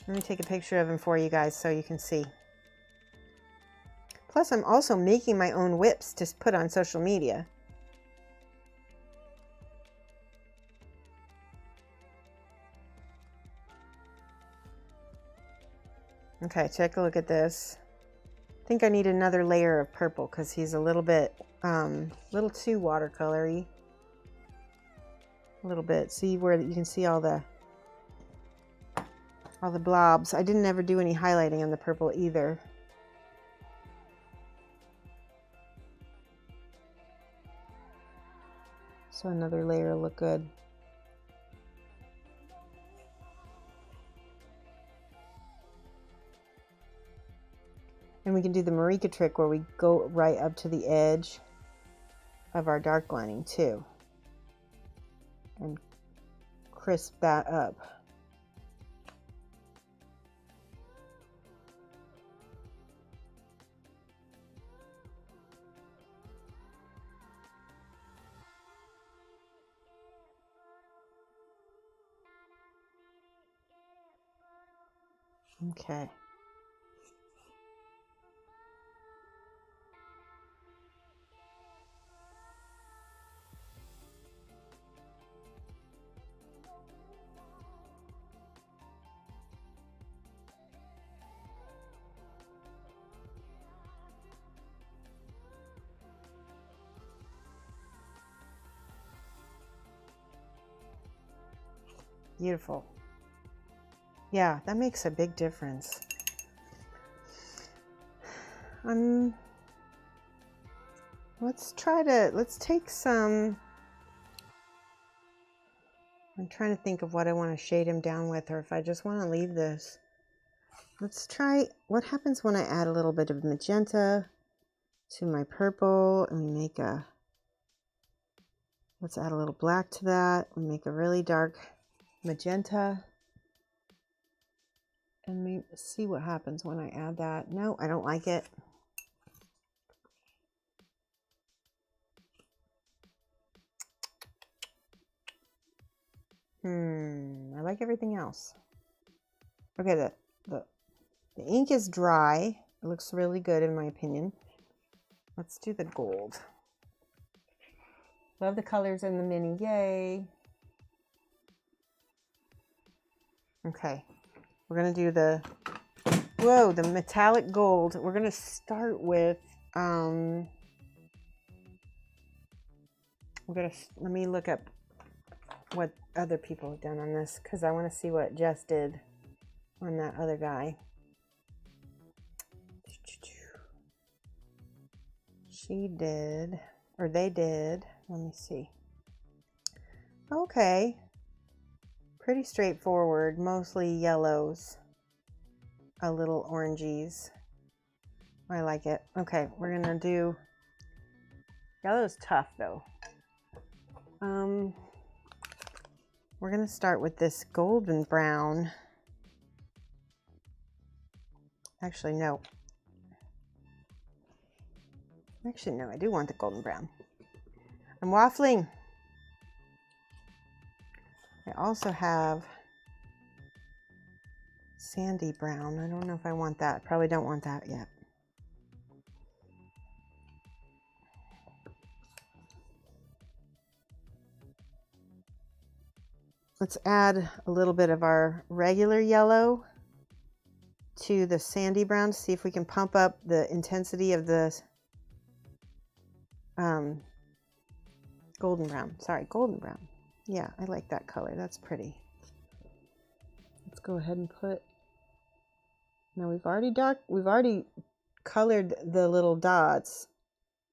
Let me take a picture of him for you guys so you can see. Plus, I'm also making my own whips to put on social media. Okay, take a look at this. I think I need another layer of purple because he's a little bit, little too watercolory. A little bit. See where you can see all the blobs. I didn't ever do any highlighting on the purple either. So another layer will look good. And we can do the Marika trick where we go right up to the edge of our dark lining too. And crisp that up. Okay. Beautiful. Yeah, that makes a big difference. Let's take some, I'm trying to think of what I want to shade him down with, or if I just want to leave this. Let's try, what happens when I add a little bit of magenta to my purple, and we make let's add a little black to that, and make a really dark magenta. And maybe see what happens when I add that. No, I don't like it. I like everything else. Okay, the ink is dry. It looks really good in my opinion. Let's do the gold. Love the colors in the mini, yay. Okay. We're going to do the metallic gold. We're going to start with, let me look up what other people have done on this because I want to see what Jess did on that other guy. She did, or they did, let me see. Okay. Pretty straightforward, mostly yellows, a little oranges. I like it. Okay, we're gonna do, yellow's tough though. We're gonna start with this golden brown. Actually, no. Actually, no, I do want the golden brown. I'm waffling. I also have sandy brown. I don't know if I want that. Probably don't want that yet. Let's add a little bit of our regular yellow to the sandy brown to see if we can pump up the intensity of the golden brown. Sorry, golden brown. Yeah, I like that color. That's pretty. Let's go ahead and put. Now we've already colored the little dots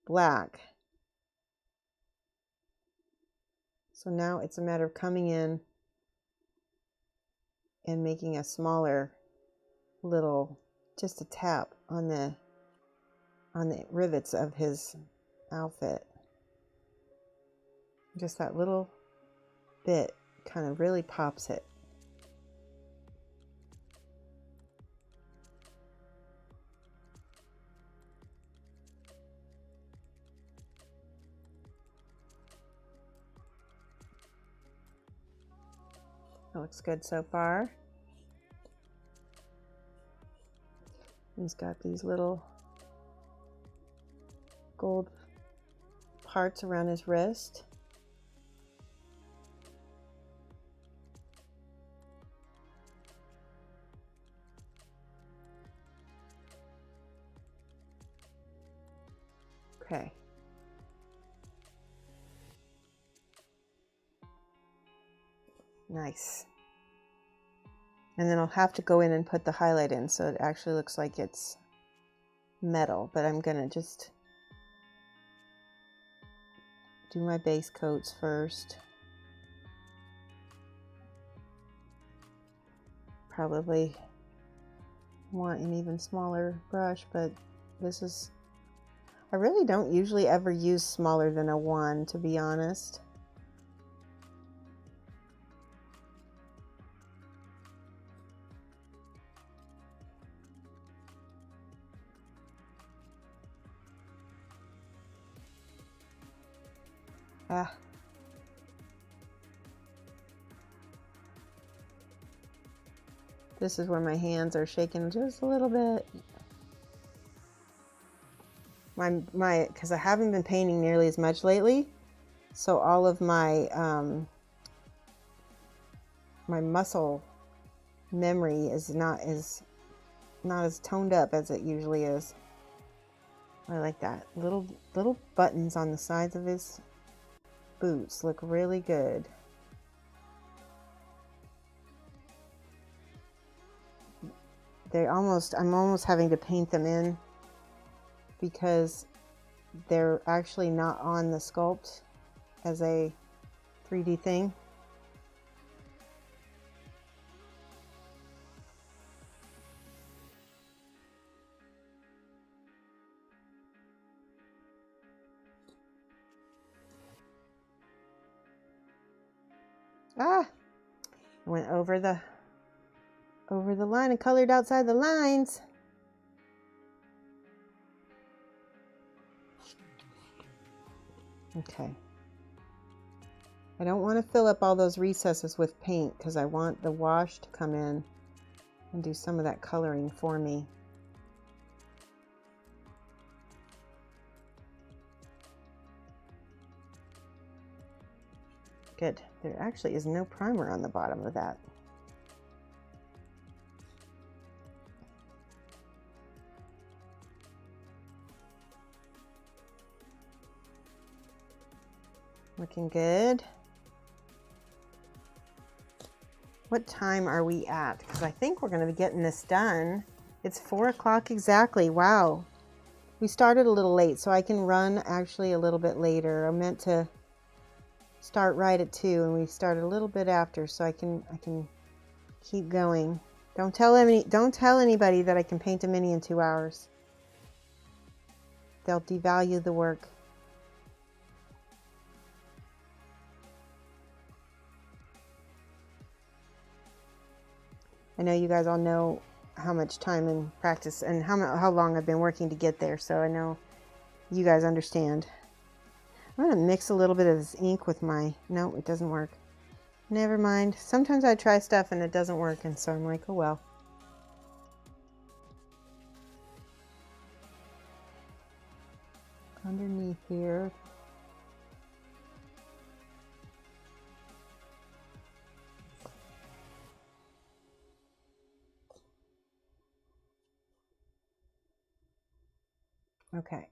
black. So now it's a matter of coming in and making a smaller little, just a tap on the rivets of his outfit. Just that little bit kind of really pops it. That looks good so far. He's got these little gold parts around his wrist. Okay. Nice. And then I'll have to go in and put the highlight in so it actually looks like it's metal, but I'm gonna just do my base coats first. Probably want an even smaller brush, but this is, I really don't usually ever use smaller than a 1, to be honest. This is where my hands are shaking just a little bit. Because I haven't been painting nearly as much lately, so all of my my muscle memory is not as toned up as it usually is. I like that. Little buttons on the sides of his boots look really good. I'm almost having to paint them in because they're actually not on the sculpt as a 3D thing. I went over the line and colored outside the lines. Okay. I don't want to fill up all those recesses with paint because I want the wash to come in and do some of that coloring for me. Good. There actually is no primer on the bottom of that. Looking good. What time are we at? Because I think we're going to be getting this done. It's 4 o'clock exactly. Wow. We started a little late, so I can run actually a little bit later. I meant to start right at 2, and we started a little bit after, so I can keep going. Don't tell anybody that I can paint a mini in 2 hours. They'll devalue the work. I know you guys all know how much time and practice and how long I've been working to get there, so I know you guys understand. I'm going to mix a little bit of this ink with my... No, it doesn't work. Never mind. Sometimes I try stuff and it doesn't work, and so I'm like, oh well. underneath here. Okay.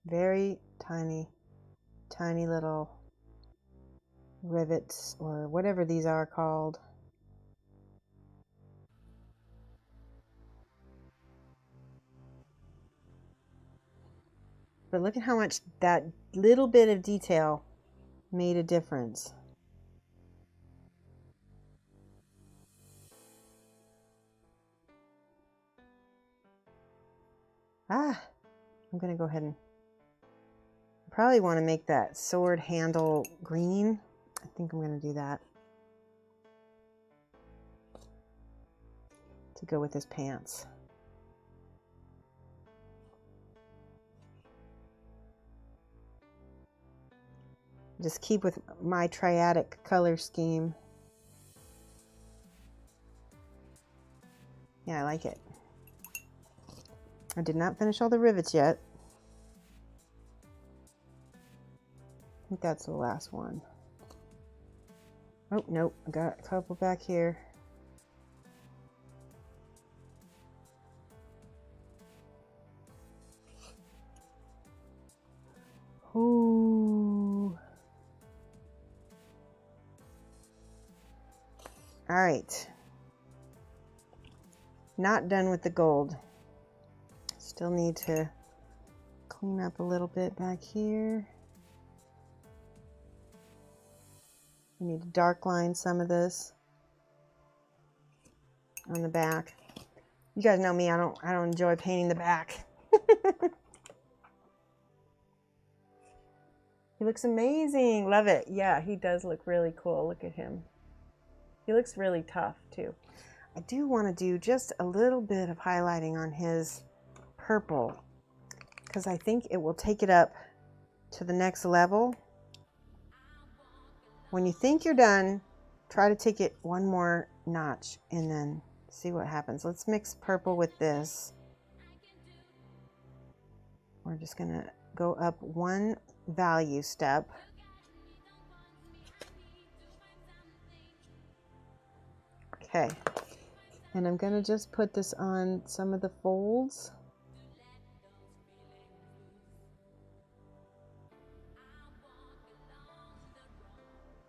Very tiny, tiny little rivets or whatever these are called. But look at how much that little bit of detail made a difference. I'm going to go ahead and probably want to make that sword handle green. I think I'm going to do that to go with his pants. Just keep with my triadic color scheme. Yeah, I like it. I did not finish all the rivets yet. I think that's the last one. Oh, nope. I got a couple back here. Ooh. All right. Not done with the gold. Still need to clean up a little bit back here. We need to dark line some of this on the back. You guys know me, I don't enjoy painting the back. He looks amazing. Love it. Yeah, he does look really cool. Look at him. He looks really tough too. I do want to do just a little bit of highlighting on his purple because I think it will take it up to the next level. When you think you're done, try to take it one more notch and then see what happens. Let's mix purple with this. We're just going to go up one value step. Okay. And I'm going to just put this on some of the folds.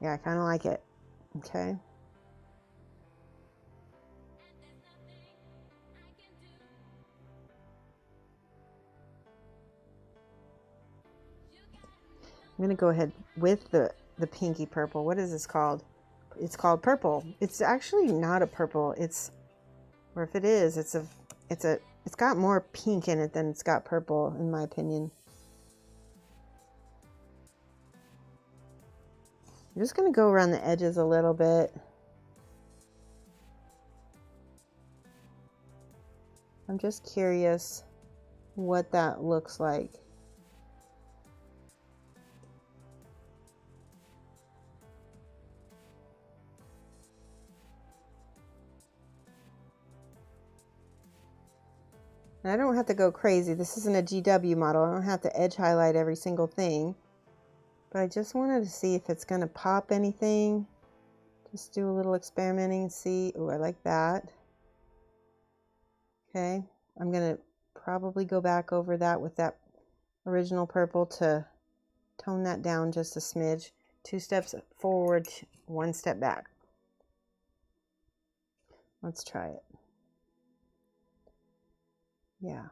Yeah, I kind of like it. Okay. I'm going to go ahead with the pinky purple. What is this called? It's called purple. It's actually not a purple. It's, or if it is, it's got more pink in it than it's got purple, in my opinion. I'm just going to go around the edges a little bit. I'm just curious what that looks like. And I don't have to go crazy. This isn't a GW model. I don't have to edge highlight every single thing. But I just wanted to see if it's going to pop anything. Just do a little experimenting and see. Oh, I like that. Okay. I'm going to probably go back over that with that original purple to tone that down just a smidge. 2 steps forward, 1 step back. Let's try it. Yeah.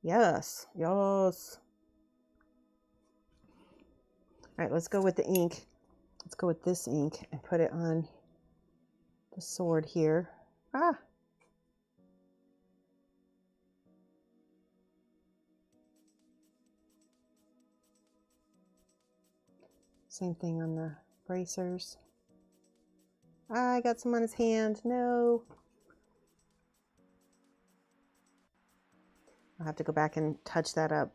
Yes. Yes. All right, let's go with the ink. Let's go with this ink and put it on the sword here. Ah. Same thing on the bracers. Ah, I got some on his hand. No. I'll have to go back and touch that up.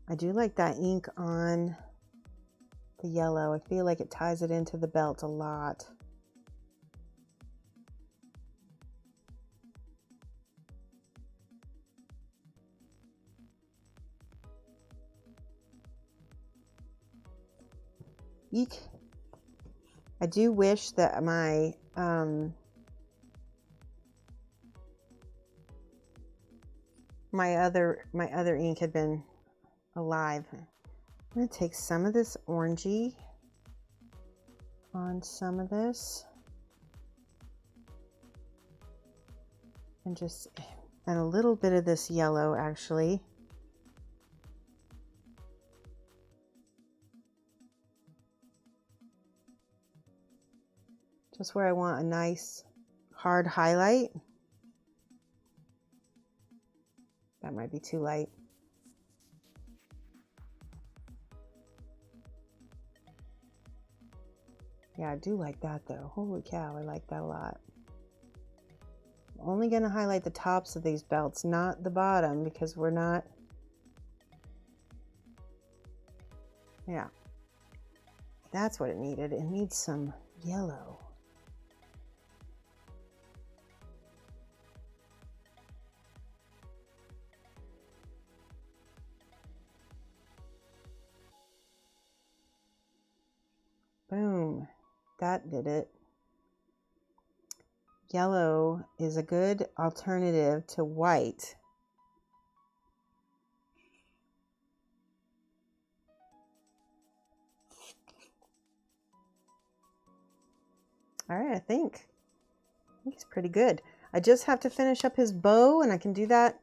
I do like that ink on the yellow. I feel like it ties it into the belt a lot. Eek. I do wish that my my other ink had been alive. I'm going to take some of this orangey on some of this and just and a little bit of this yellow actually. Just where I want a nice hard highlight. That might be too light. Yeah, I do like that though. Holy cow, I like that a lot. I'm only going to highlight the tops of these belts, not the bottom, because we're not... Yeah. That's what it needed. It needs some yellow. Boom. That did it. Yellow is a good alternative to white. All right, I think it's pretty good. I just have to finish up his bow, and I can do that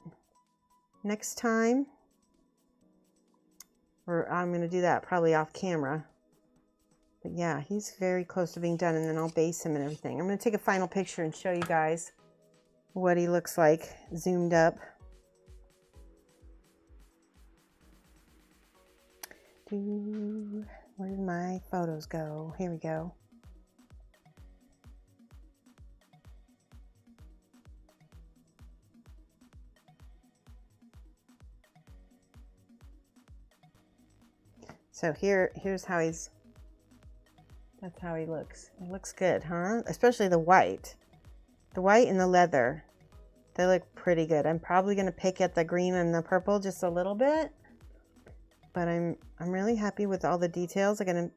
next time. Or I'm going to do that probably off camera. But yeah, he's very close to being done, and then I'll base him and everything. I'm going to take a final picture and show you guys what he looks like zoomed up. Where did my photos go? Here we go. So here's how he's, that's how he looks. It looks good, huh? Especially the white. The white and the leather. They look pretty good. I'm probably going to pick at the green and the purple just a little bit. But I'm really happy with all the details. I'm going to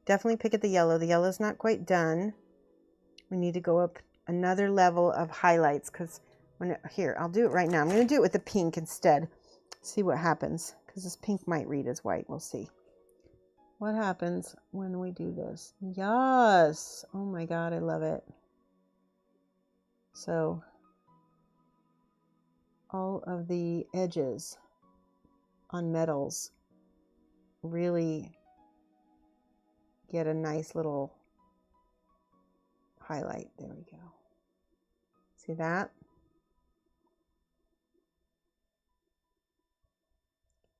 definitely pick at the yellow. The yellow's not quite done. We need to go up another level of highlights because here, I'll do it right now. I'm going to do it with the pink instead. See what happens, because this pink might read as white. We'll see what happens when we do this. Yes. Oh my God, I love it. So all of the edges on metals really get a nice little highlight. There we go. See that?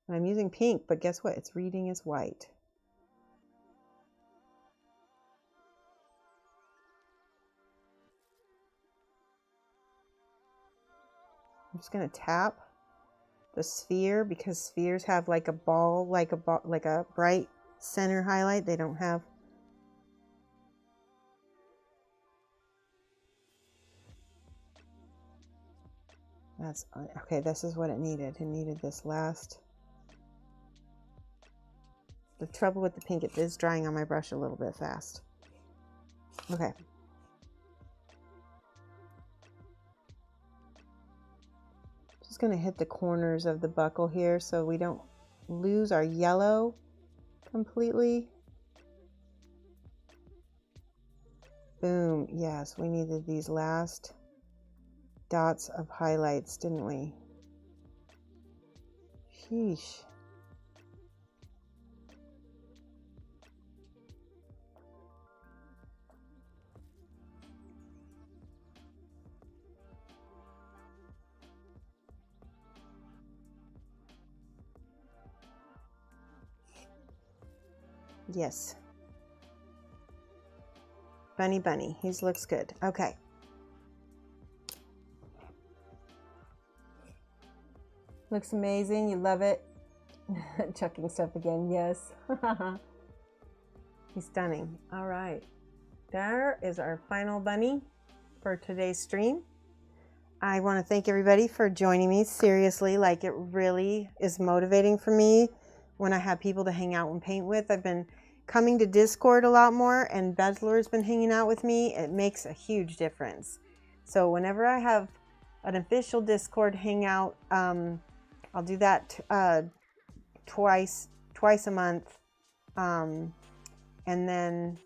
And I'm using pink, but guess what? It's reading as white. I'm just going to tap the sphere because spheres have like a ball, like a bright center highlight. They don't have. That's okay. This is what it needed. It needed this last. The trouble with the pink, it is drying on my brush a little bit fast. Okay. Just going to hit the corners of the buckle here so we don't lose our yellow completely. Boom. Yes, we needed these last dots of highlights, didn't we? Sheesh. Yes. Bunny. He looks good. Okay. Looks amazing. You love it. Chucking stuff again. Yes. He's stunning. All right. There is our final bunny for today's stream. I want to thank everybody for joining me. Seriously, like, it really is motivating for me when I have people to hang out and paint with. I've been coming to Discord a lot more, and Bezler's been hanging out with me. It makes a huge difference. So whenever I have an official Discord hangout, I'll do that twice a month, and then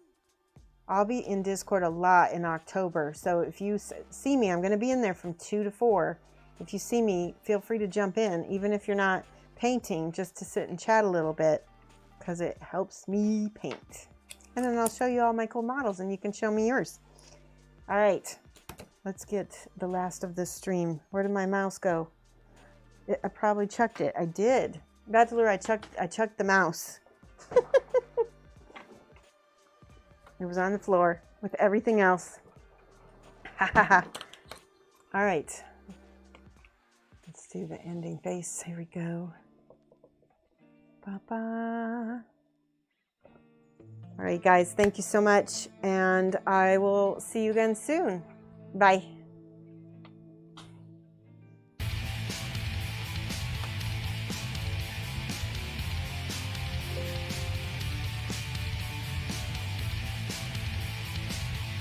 I'll be in Discord a lot in October. So if you see me, I'm going to be in there from 2 to 4. If you see me, feel free to jump in, even if you're not painting, just to sit and chat a little bit, because it helps me paint. And then I'll show you all my cool models, and you can show me yours. All right, let's get the last of this stream. Where did my mouse go? I probably chucked it. I did. Bachelor, I chucked the mouse. It was on the floor with everything else. Ha ha ha. All right. Let's do the ending face. Here we go. Ba-ba. All right, guys. Thank you so much. And I will see you again soon. Bye.